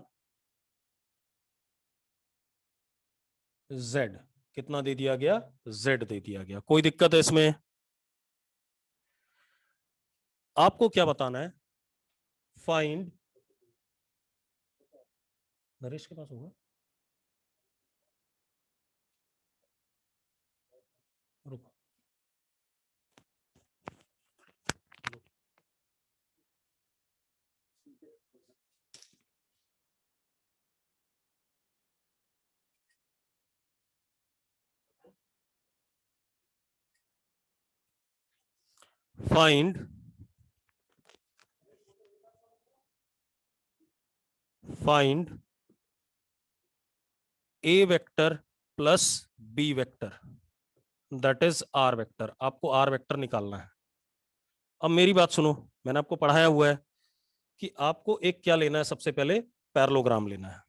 z। कितना दे दिया गया? z दे दिया गया। कोई दिक्कत है इसमें? आपको क्या बताना है? फाइंड, नरेश के पास होगा, रुको। Find A vector plus B vector that is R vector. आपको आर वेक्टर निकालना है। अब मेरी बात सुनो, मैंने आपको पढ़ाया हुआ है कि आपको एक क्या लेना है, सबसे पहले पैरेललोग्राम लेना है।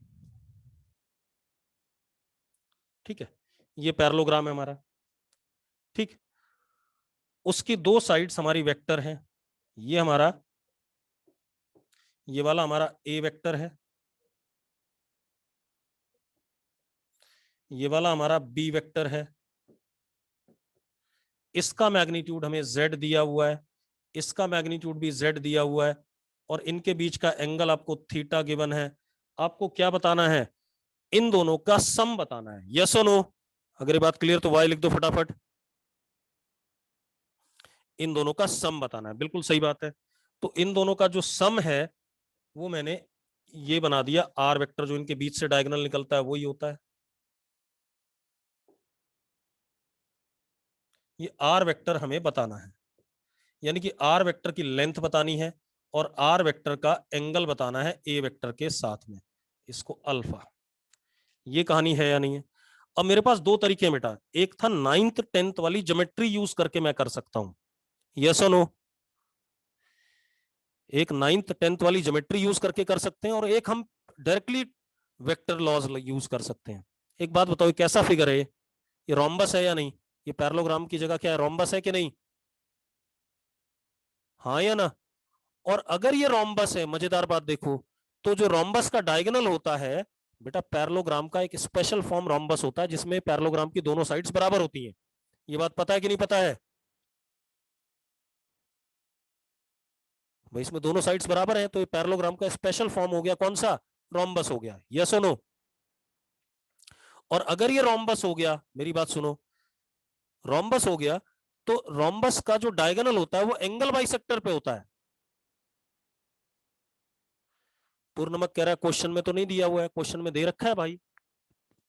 ठीक है, ये पैरेललोग्राम है हमारा। ठीक, उसकी दो साइड्स हमारी वेक्टर हैं। ये हमारा, ये वाला हमारा ए वेक्टर है, ये वाला हमारा बी वेक्टर है। इसका मैग्नीट्यूड हमें z दिया हुआ है, इसका मैग्नीट्यूड भी z दिया हुआ है और इनके बीच का एंगल आपको थीटा गिवन है। आपको क्या बताना है? इन दोनों का सम बताना है। यस और नो? अगर ये बात क्लियर तो वाई लिख दो फटाफट। इन दोनों का सम बताना है, बिल्कुल सही बात है। तो इन दोनों का जो सम है वो मैंने ये बना दिया, आर वेक्टर जो इनके बीच से डायगोनल निकलता है वही होता है। ये आर वेक्टर हमें बताना है, यानी कि आर वेक्टर की लेंथ बतानी है और आर वेक्टर का एंगल बताना है ए वेक्टर के साथ में, इसको अल्फा। ये कहानी है या नहीं है? अब मेरे पास दो तरीके हैं बेटा, एक था 9th 10th वाली ज्योमेट्री यूज करके मैं कर सकता हूं, यस और नो? एक 9th 10th वाली ज्योमेट्री यूज करके कर सकते हैं और एक हम डायरेक्टली वेक्टर लॉज यूज कर सकते हैं। एक बात बताओ, कैसा फिगर है ये रोम्बस है या नहीं? ये पैरेललोग्राम की जगह क्या है, रोम्बस है कि नहीं? हाँ या ना? और अगर ये रोम्बस है, मजेदार बात देखो, तो जो रोम्बस का डायगोनल होता है बेटा, पैरेललोग्राम का एक स्पेशल फॉर्म रोम्बस होता है जिसमें पैरेललोग्राम की दोनों साइड्स बराबर होती हैं। ये बात पता है कि नहीं पता है भाई? इसमें दोनों साइड्स बराबर है तो ये पैरेललोग्राम का स्पेशल फॉर्म हो गया, कौन सा? रोम्बस हो गया। यस और नो? और अगर ये रोम्बस हो गया, मेरी बात सुनो, रोम्बस हो गया तो रोम्बस का जो डायगोनल होता है वो एंगल बाइसेक्टर पे होता है। पूर्णमक कह रहा है क्वेश्चन में तो नहीं दिया हुआ है, क्वेश्चन में दे रखा है भाई,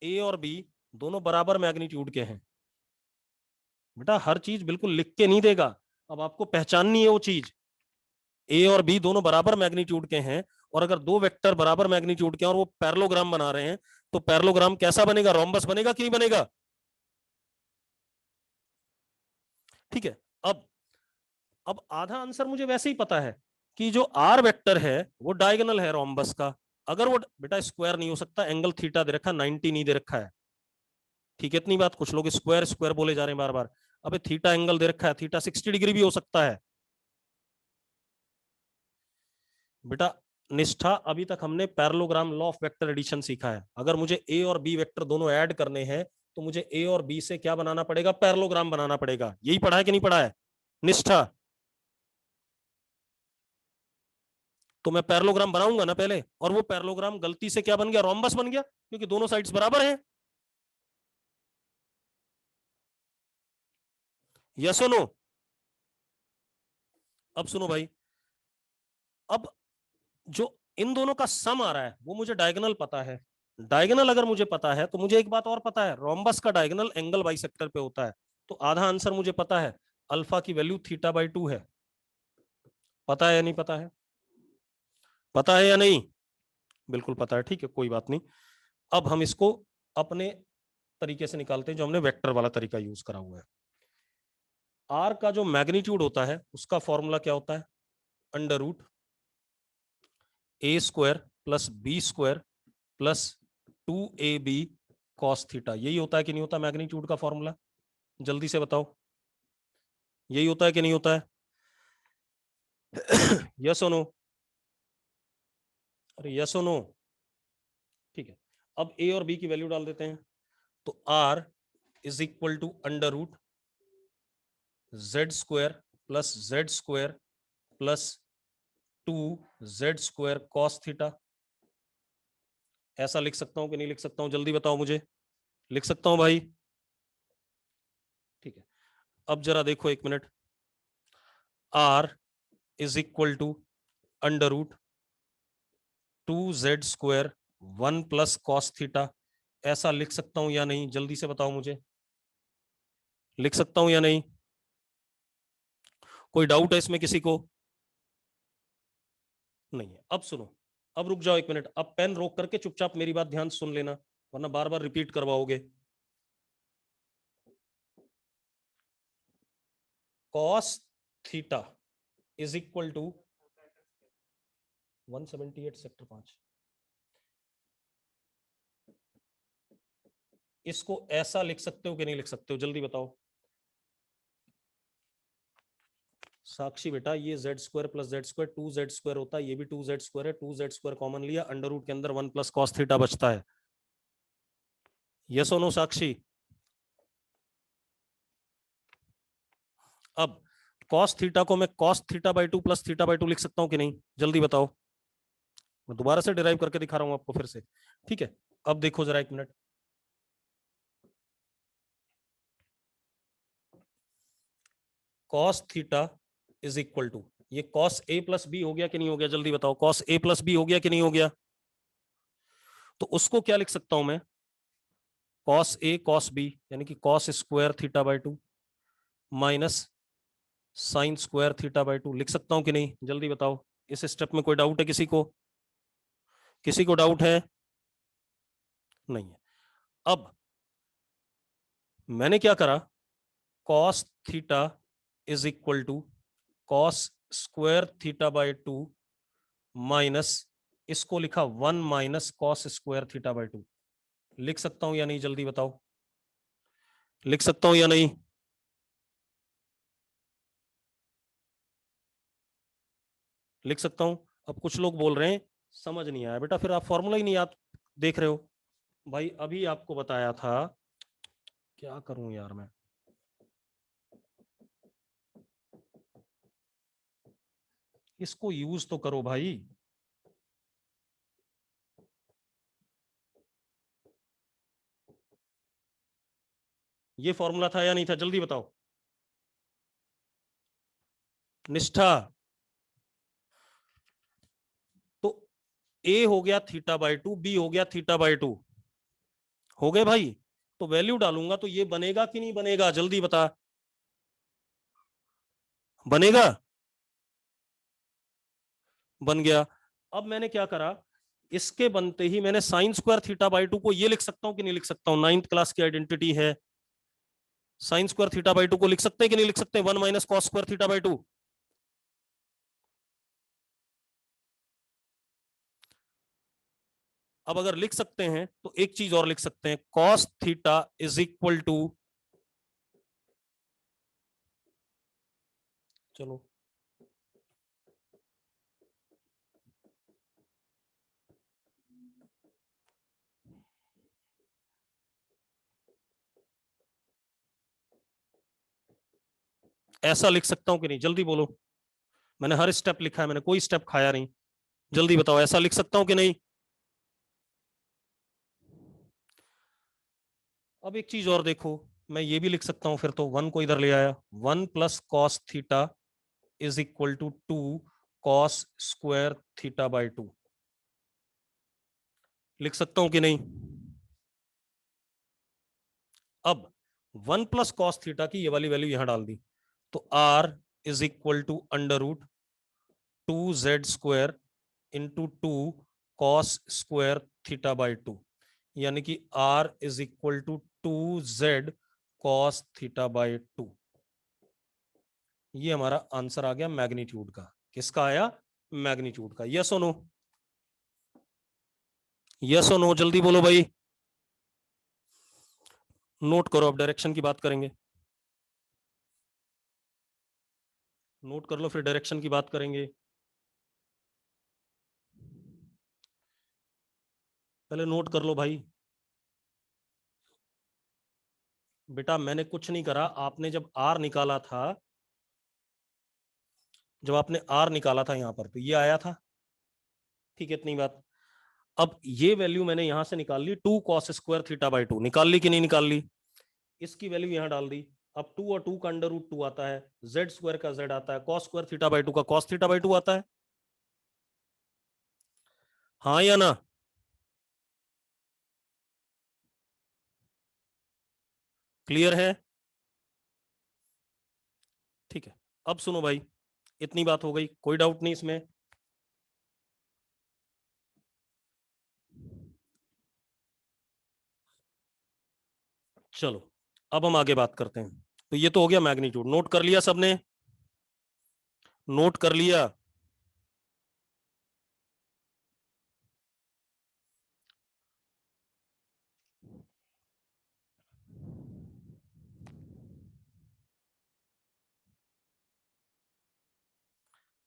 ए और बी दोनों बराबर मैग्नीट्यूड के हैं। बेटा हर चीज बिल्कुल लिख के नहीं देगा, अब आपको पहचाननी है वो चीज। ए और बी दोनों बराबर मैग्नीट्यूड के हैं और अगर दो वेक्टर बराबर मैग्नीट्यूड के हैं और वो पैरेललोग्राम बना रहे हैं तो पैरेललोग्राम कैसा बनेगा? रोम्बस बनेगा कि नहीं बनेगा? ठीक है। अब आधा आंसर मुझे वैसे ही पता है कि जो आर वेक्टर है वो डायगोनल है रोम्बस का। अगर वो बेटा स्क्वायर नहीं हो सकता, एंगल थीटा दे रखा, 90 नहीं दे रखा है। ठीक है, इतनी बात। कुछ लोग स्क्वायर स्क्वायर बोले जा रहे हैं बार बार। अबे थीटा एंगल दे रखा है, थीटा 60 डिग्री भी हो सकता है बेटा। निष्ठा, अभी तक हमने parallelogram law of vector addition सीखा है। अगर मुझे ए और बी वेक्टर दोनों ऐड करने हैं तो मुझे ए और बी से क्या बनाना पड़ेगा? पैरेललोग्राम बनाना पड़ेगा। यही पढ़ा है कि नहीं पढ़ा है निष्ठा? तो मैं पैरेललोग्राम बनाऊंगा ना पहले, और वो पैरेललोग्राम गलती से क्या बन गया? रोम्बस बन गया, क्योंकि दोनों साइड्स बराबर हैं। यस और नो? अब सुनो भाई, अब जो इन दोनों का सम आ रहा है वो मुझे डायगोनल पता है। डायगोनल अगर मुझे पता है तो मुझे एक बात और पता है, रोम्बस का डायगोनल एंगल बाइसेक्टर पे होता है। तो आधा आंसर मुझे पता है, अल्फा की वैल्यू थीटा बाई 2 है। पता है या नहीं पता है? पता है या नहीं? बिल्कुल पता है, ठीक है, कोई बात नहीं। अब हम इसको अपने तरीके से निकालते हैं, जो हमने वेक्टर वाला तरीका यूज करा हुआ है। आर का जो मैग्नीट्यूड होता है उसका फॉर्मूला क्या होता है? Under root A square plus B square plus 2ab cos theta. यही होता है कि नहीं होता मैग्नीट्यूड का फॉर्मूला? जल्दी से बताओ, यही होता है कि नहीं होता है? यस और नो? अरे यस और नो? ठीक है, अब ए और बी की वैल्यू डाल देते हैं। तो R is equal to under root Z square plus Z square plus 2z² cos theta. ऐसा लिख सकता हूं कि नहीं लिख सकता हूं? जल्दी बताओ मुझे। लिख सकता हूं भाई? ठीक है, अब जरा देखो एक minute. R is equal to under root 2z² 1 plus cos theta. ऐसा लिख सकता हूं या नहीं? जल्दी से बताओ मुझे, लिख सकता हूं या नहीं? कोई डाउट है इसमें किसी को? नहीं है। अब सुनो, अब रुक जाओ एक मिनट, अब पेन रोक करके चुपचाप मेरी बात ध्यान सुन लेना, वरना बार बार रिपीट करवाओगे। Cos theta is equal to 178 sector 5। इसको ऐसा लिख सकते हो कि नहीं लिख सकते हो? जल्दी बताओ। साक्षी बेटा, ये z² प्लस z² 2z² होता है, ये भी 2z² है, 2z² कॉमन लिया, अंडर रूट के अंदर 1 प्लस कॉस थीटा बचता है। यस और नो साक्षी? अब कॉस थीटा को मैं cos theta by 2 plus theta by 2 लिख सकता हूं कि नहीं? जल्दी बताओ। मैं दोबारा से डिराइव करके दिखा रहा हूं आपको फिर से, ठीक है? अब देखो जरा एक minute. Cos theta is equal to, ये कॉस ए प्लस बी हो गया कि नहीं हो गया? जल्दी बताओ, कॉस ए प्लस बी हो गया कि नहीं हो गया? तो उसको क्या लिख सकता हूं मैं? कॉस ए कॉस बी, यानी कि cos square theta by 2 minus sine square theta by 2 लिख सकता हूं कि नहीं? जल्दी बताओ। इस स्टेप में कोई डाउट है किसी को? किसी को डाउट है? नहीं है। अब मैंने क्या करा, cos theta is equal to cos square theta by 2 minus, इसको लिखा 1 minus cos square theta by 2। लिख सकता हूं या नहीं? जल्दी बताओ, लिख सकता हूं या नहीं? लिख सकता हूं। अब कुछ लोग बोल रहे हैं समझ नहीं आया बेटा, फिर आप फॉर्मूला ही नहीं याद देख रहे हो। भाई अभी आपको बताया था, क्या करूं यार मैं। इसको यूज तो करो भाई। ये फॉर्मूला था या नहीं था? जल्दी बताओ। निष्ठा, तो ए हो गया थीटा बाई 2, बी हो गया थीटा बाई 2, हो गए भाई? तो वैल्यू डालूंगा तो ये बनेगा कि नहीं बनेगा? जल्दी बता। बनेगा? बन गया। अब मैंने क्या करा, इसके बनते ही मैंने साइन स्क्वायर थीटा बाई 2 को ये लिख सकता हूं कि नहीं लिख सकता हूं? 9th क्लास की आइडेंटिटी है। साइन स्क्वायर थीटा बाई 2 को लिख सकते हैं कि नहीं लिख सकते? 1 minus cos square theta by 2। अब अगर लिख सकते हैं तो एक चीज और लिख सकते हैं, cos theta is equal to, चलो ऐसा लिख सकता हूं कि नहीं? जल्दी बोलो। मैंने हर स्टेप लिखा है, मैंने कोई स्टेप खाया नहीं। जल्दी बताओ, ऐसा लिख सकता हूं कि नहीं? अब एक चीज और देखो, मैं ये भी लिख सकता हूं फिर तो, 1 को इधर ले आया, 1 plus cos theta is equal to 2 cos square theta by 2। लिख सकता हूं कि नहीं? अब 1 प्लस कॉस थीटा की ये वाली वैल्यू यहां डाल दी, तो R is equal to under root 2z² into 2 cos square theta by 2, यानी कि r is equal to 2z cos theta by 2। ये हमारा आंसर आ गया मैग्नीट्यूड का। किसका आया? मैग्नीट्यूड का। यस और नो? यस और नो? जल्दी बोलो भाई, नोट करो। अब डायरेक्शन की बात करेंगे, नोट कर लो, फिर डायरेक्शन की बात करेंगे। पहले नोट कर लो भाई। बेटा मैंने कुछ नहीं करा, आपने जब आर निकाला था, जब आपने आर निकाला था यहां पर, तो ये आया था। ठीक है, इतनी बात। अब ये वैल्यू मैंने यहां से निकाल ली, 2 कॉस स्क्वायर थीटा बाई 2, निकाल ली कि नहीं निकाल ली? इसकी वैल्यू यहां डाल दी। अब 2 और 2 का अंडर रूट 2 आता है, जेड स्क्वायर का जेड आता है, कॉस स्क्वायर थीटा बाई 2 का कॉस थीटा बाई 2 आता है। हाँ या ना? क्लियर है? ठीक है, अब सुनो भाई, इतनी बात हो गई, कोई डाउट नहीं इसमें। चलो अब हम आगे बात करते हैं। तो ये तो हो गया मैग्नीट्यूड, नोट कर लिया सबने? नोट कर लिया?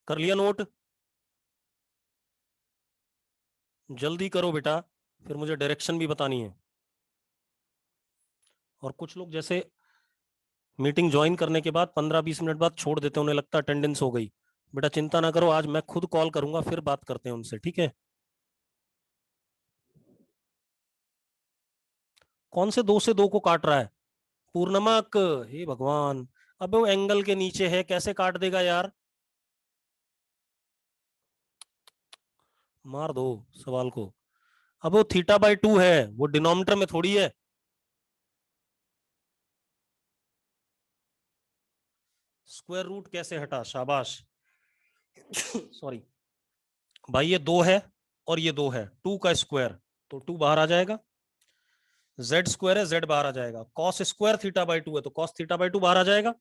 कर लिया नोट? जल्दी करो बेटा, फिर मुझे डायरेक्शन भी बतानी है। और कुछ लोग जैसे मीटिंग ज्वाइन करने के बाद 15-20 मिनट बाद छोड़ देते हैं, उन्हें लगता है अटेंडेंस हो गई। बेटा चिंता ना करो, आज मैं खुद कॉल करूंगा, फिर बात करते हैं उनसे, ठीक है? कौन से 2 से 2 को काट रहा है? पूर्णमक, हे भगवान, अबे वो एंगल के नीचे है, कैसे काट देगा यार? मार दो सवाल को। अब वो थीटा बाई 2 है, वो डिनोमिनेटर में थोड़ी है। स्क्वायर रूट कैसे हटा? शाबाश। सॉरी भाई, ये 2 है और ये 2 है, 2 का स्क्वायर, तो 2 बाहर आ जाएगा। जेड स्क्वायर है, जेड बाहर आ जाएगा। कॉस स्क्वायर थीटा बाई 2 है, तो कॉस थीटा बाई 2 बाहर आ जाएगा।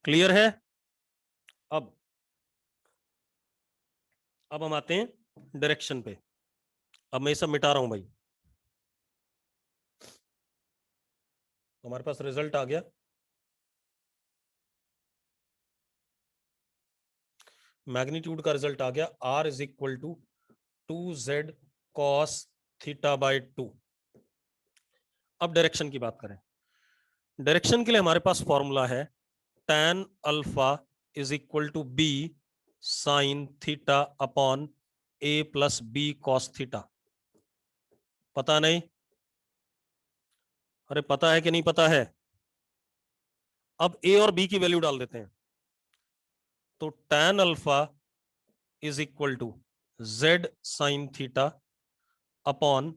क्लियर है? अब हम आते हैं डायरेक्शन पे। अब मैं ये सब मिटा रहा हूं भाई। हमारे पास रिजल्ट आ गया। मैग्नीट्यूड का रिजल्ट आ गया, R is equal to 2z cos theta by 2। अब डायरेक्शन की बात करें। डायरेक्शन के लिए हमारे पास फॉर्मूला है tan alpha is equal to B sine theta upon a plus B cos theta. पता नहीं? अरे पता है कि नहीं पता है? अब a और b की वैल्यू डाल देते हैं। तो tan alpha is equal to z sine theta upon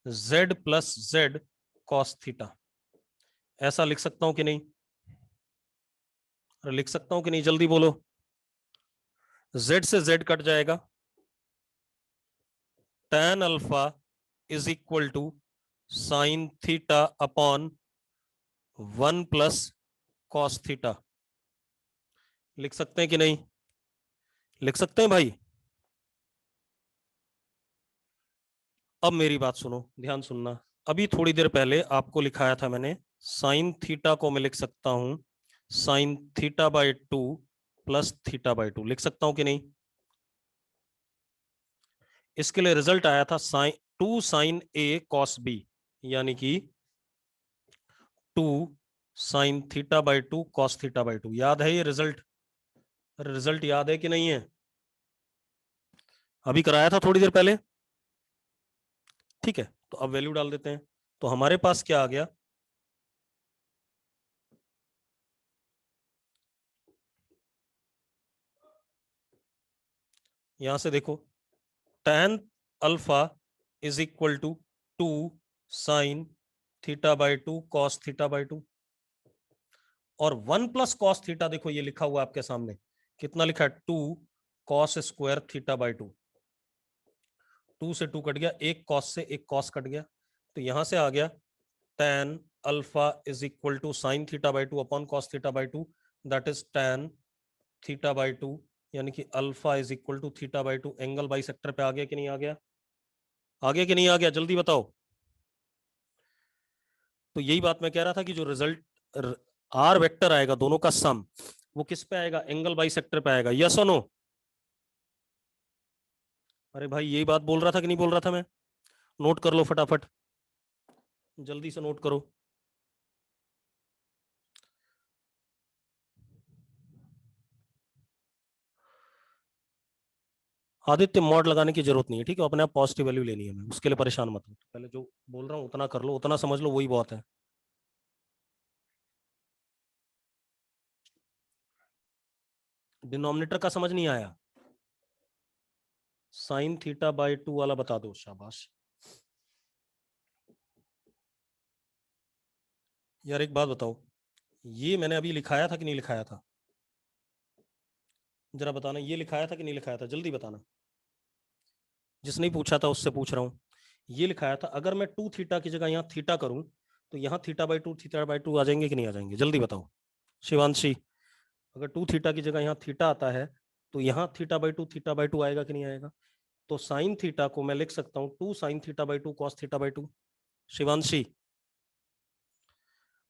z plus z cos theta. ऐसा लिख सकता हूं कि नहीं? अरे लिख सकता हूं कि नहीं, जल्दी बोलो। z से z कट जाएगा, tan alpha is equal to sine theta upon 1 plus cos theta. लिख सकते हैं कि नहीं? लिख सकते हैं भाई? अब मेरी बात सुनो, ध्यान सुनना। अभी थोड़ी देर पहले आपको लिखाया था मैंने, साइन थीटा को मैं लिख सकता हूं sign theta by 2 plus theta by 2। लिख सकता हूं कि नहीं? इसके लिए रिजल्ट आया था sign 2 sine A cos B, यानी कि 2 sine theta by 2 cos theta by 2। याद है ये रिजल्ट? रिजल्ट याद है कि नहीं है? अभी कराया था थोड़ी देर पहले। ठीक है, तो अब वैल्यू डाल देते हैं। तो हमारे पास क्या आ गया? यहां से देखो, tan alpha is equal to 2 sine theta by 2 cos theta by 2। और 1 प्लस कॉस थीटा, देखो ये लिखा हुआ आपके सामने, कितना लिखा है, 2 कॉस स्क्वायर थीटा बाई 2, 2 से 2 कट गया, एक कॉस से एक कॉस कट गया, तो यहां से आ गया tan alpha is equal to sine theta by 2 upon cos theta by 2, that is tan theta by 2, यानी कि alpha is equal to theta by 2। Angle bisector पे आ गया कि नहीं आ गया, आ गया कि नहीं आ गया, जल्दी बताओ। तो यही बात मैं कह रहा था कि जो रिजल्ट आर वेक्टर आएगा दोनों का सम, वो किस पे आएगा, एंगल बाई सेक्टर पे आएगा, यस और नो। अरे भाई यही बात बोल रहा था कि नहीं बोल रहा था मैं, नोट कर लो फटाफट, जल्दी से नोट करो। आदित्य मॉड लगाने की जरूरत नहीं है, ठीक है, अपने आप पॉजिटिव वैल्यू लेनी है, मैं उसके लिए परेशान मत हो, पहले जो बोल रहा हूँ उतना कर लो, उतना समझ लो, वही बहुत है। डिनोमिनेटर का समझ नहीं आया, साइन थीटा बाई 2 वाला बता दो, शाबाश। यार एक बात बताओ, ये मैंने अभी लिखाया था कि नहीं लिखाया था, जरा बताना, ये लिखाया था कि नहीं लिखाया था, जल्दी बताना, जिसने पूछा था उससे पूछ रहा हूँ। ये लिखाया था, अगर मैं 2 थीटा की जगह यहाँ थीटा करूं, तो यहाँ थीटा बाई टू आ जाएंगे कि नहीं आ जाएंगे, जल्दी बताओ शिवांशी। अगर 2 थीटा की जगह यहाँ थीटा आता है, तो यहाँ थीटा बाई टू आएगा कि नहीं आएगा। तो साइन थीटा को मैं लिख सकता हूँ 2 sine theta by 2 cos theta by 2, Shivanshi.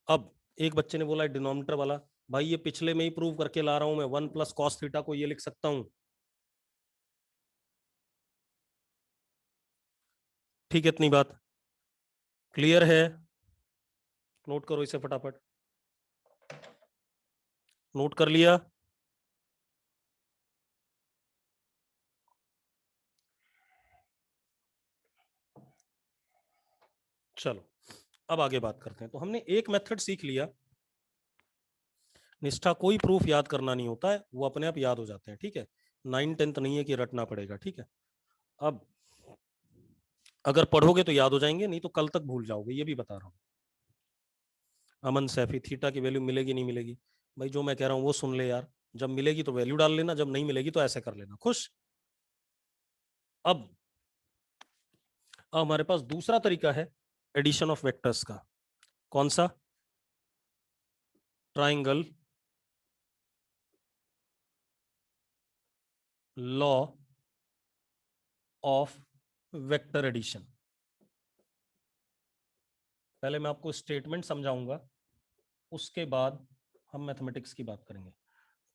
अब एक बच्चे ने बोला डिनोमिनेटर वाला, भाई ये पिछले में ही प्रूव करके ला रहा हूं मैं, 1 प्लस कॉस थीटा को ये लिख सकता हूं, ठीक है, इतनी बात क्लियर है, नोट करो इसे फटाफट, नोट कर लिया। चलो अब आगे बात करते हैं। तो हमने एक मेथड सीख लिया, निष्ठा कोई प्रूफ याद करना नहीं होता है, वो अपने आप याद हो जाते हैं, ठीक है, 9th 10th नहीं है कि रटना पड़ेगा, ठीक है। अब अगर पढ़ोगे तो याद हो जाएंगे, नहीं तो कल तक भूल जाओगे, ये भी बता रहा हूँ। अमन सैफी, थीटा की वैल्यू मिलेगी नहीं मिलेगी, भाई जो मैं कह रहा हूँ वो सुन ले यार, जब मिलेगी तो वैल्यू डाल लेना, जब नहीं मिलेगी तो ऐसे कर लेना, खुश। अब हमारे पास दूसरा तरीका है एडिशन ऑफ वेक्टर्स का, कौन सा, triangle law of vector addition. पहले मैं आपको स्टेटमेंट समझाऊंगा, उसके बाद हम मैथमेटिक्स की बात करेंगे।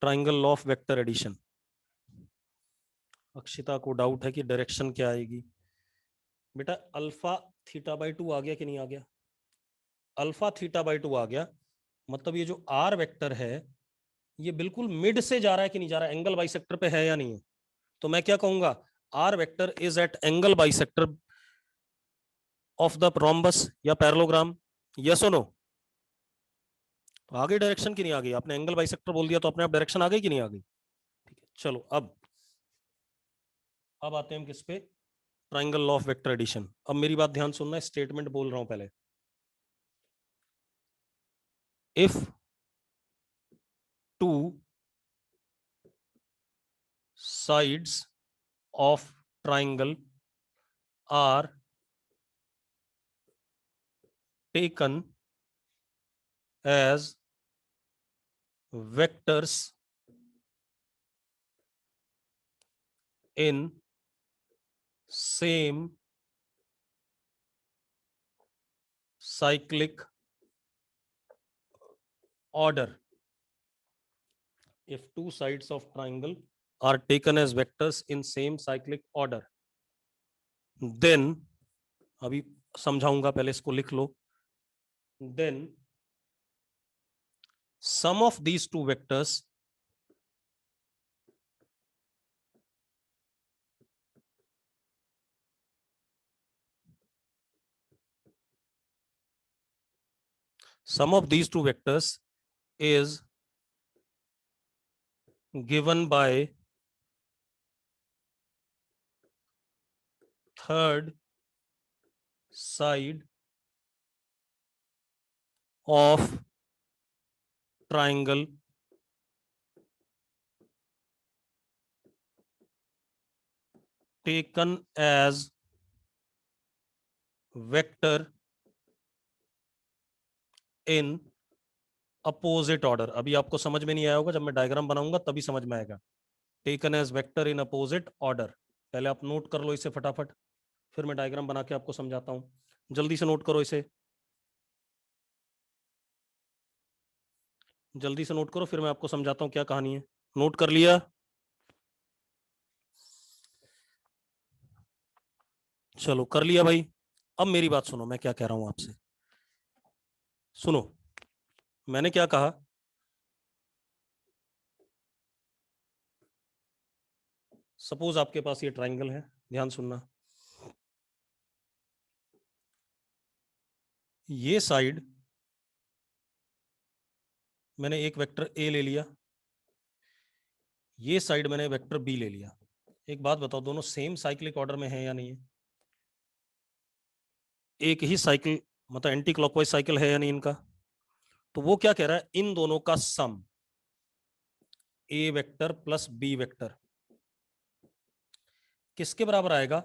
Triangle law of vector addition. Akshita को डाउट है कि डायरेक्शन क्या आएगी, बेटा अल्फा थीटा बाई 2 आ गया कि नहीं आ गया, अल्फा थीटा बाई 2 आ गया, मतलब ये जो आर वेक्टर है ये बिल्कुल मिड से जा रहा है कि नहीं जा रहा है, एंगल बाइसेक्टर पे है या नहीं है। तो मैं क्या कहूंगा, R vector is at angle bisector of the rhombus या पैरेललोग्राम, यस और नो। तो आ गई डायरेक्शन की नहीं आ गई, आपने एंगल बाइसेक्टर बोल दिया तो अपने आप डायरेक्शन आ गई कि नहीं आ गई, ठीक है। चलो अब आते हैं हम किस पे, triangle law of vector addition. अब मेरी बात ध्यान सुनना, स्टेटमेंट बोल रहा हूं पहले, if two sides of triangle are taken as vectors in same cyclic order. If two sides of triangle are taken as vectors in same cyclic order, then अभी समझाऊंगा, पहले इसको लिख लो, then sum of these two vectors is given by third side of triangle taken as vector in opposite order. अभी आपको समझ में नहीं आया होगा, जब मैं डायग्राम बनाऊंगा तभी समझ में आएगा। Taken as vector in opposite order, पहले आप नोट कर लो इसे फटाफट, फिर मैं डायग्राम बना के आपको समझाता हूं। जल्दी से नोट करो इसे, जल्दी से नोट करो, फिर मैं आपको समझाता हूं क्या कहानी है। नोट कर लिया? चलो कर लिया भाई। अब मेरी बात सुनो, मैं क्या कह रहा हूं आपसे, सुनो। मैंने क्या कहा, सपोज आपके पास ये ट्राइंगल है, ध्यान सुनना। ये साइड मैंने एक वेक्टर ए ले लिया, ये साइड मैंने वेक्टर बी ले लिया। एक बात बताओ, दोनों सेम साइक्लिक ऑर्डर में है या नहीं है? एक ही साइकिल, मतलब एंटी क्लॉकवाइज साइकिल है या नहीं इनका? तो वो क्या कह रहा है, इन दोनों का सम ए वेक्टर प्लस बी वेक्टर किसके बराबर आएगा?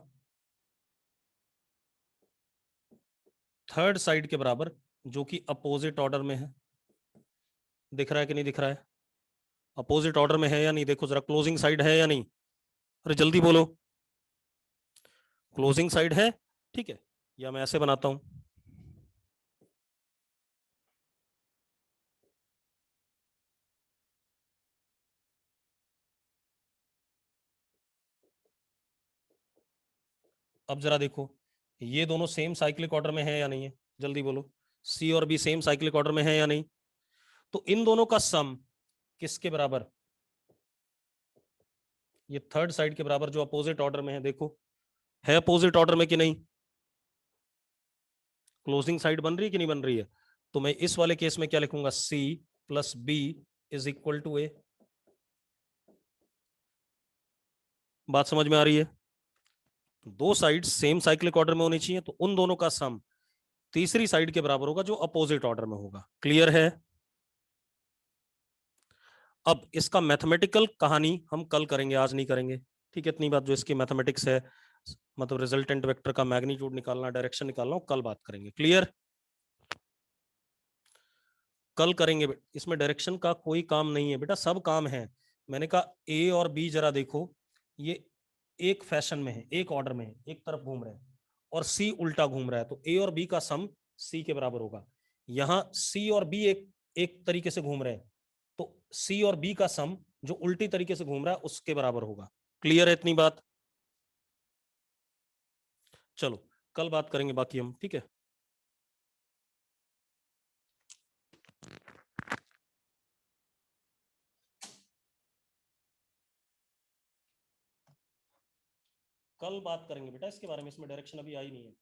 थर्ड साइड के बराबर, जो कि अपोजिट ऑर्डर में है। दिख रहा है कि नहीं दिख रहा है? अपोजिट ऑर्डर में है या नहीं, देखो जरा, क्लोजिंग साइड है या नहीं? अरे जल्दी बोलो, क्लोजिंग साइड है। ठीक है, या मैं ऐसे बनाता हूं, अब जरा देखो, ये दोनों सेम साइक्लिक ऑर्डर में है या नहीं है? जल्दी बोलो, सी और बी सेम साइक्लिक ऑर्डर में है या नहीं? तो इन दोनों का सम किसके बराबर? ये थर्ड साइड के बराबर, जो अपोजिट ऑर्डर में है। देखो है अपोजिट ऑर्डर में कि नहीं? क्लोजिंग साइड बन रही है कि नहीं बन रही है? तो मैं इस वाले केस में क्या लिखूंगा, C plus B is equal to A. बात समझ में आ रही है? दो साइड सेम साइक्लिक ऑर्डर में होनी चाहिए, तो उन दोनों का सम तीसरी साइड के बराबर होगा जो अपोजिट ऑर्डर में होगा। क्लियर है? अब इसका मैथमेटिकल कहानी हम कल करेंगे, आज नहीं करेंगे। ठीक है, इतनी बात, जो इसकी मैथमेटिक्स है, मतलब रिजल्टेंट वेक्टर का मैग्नीट्यूड निकालना, डायरेक्शन निकालना, कल बात करेंगे। क्लियर? कल करेंगे। इसमें डायरेक्शन का कोई काम नहीं है बेटा, सब काम है। मैंने कहा ए और बी जरा देखो, ये एक फैशन में है, एक ऑर्डर में है, एक तरफ घूम रहे हैं, और सी उल्टा घूम रहा है, तो ए और बी का सम सी के बराबर होगा। यहां सी और बी एक एक तरीके से घूम रहे हैं, तो सी और बी का सम जो उल्टी तरीके से घूम रहा है उसके बराबर होगा। क्लियर है इतनी बात? चलो कल बात करेंगे बाकी हम, ठीक है। कल बात करेंगे बेटा इसके बारे में, इसमें डायरेक्शन अभी आई नहीं है।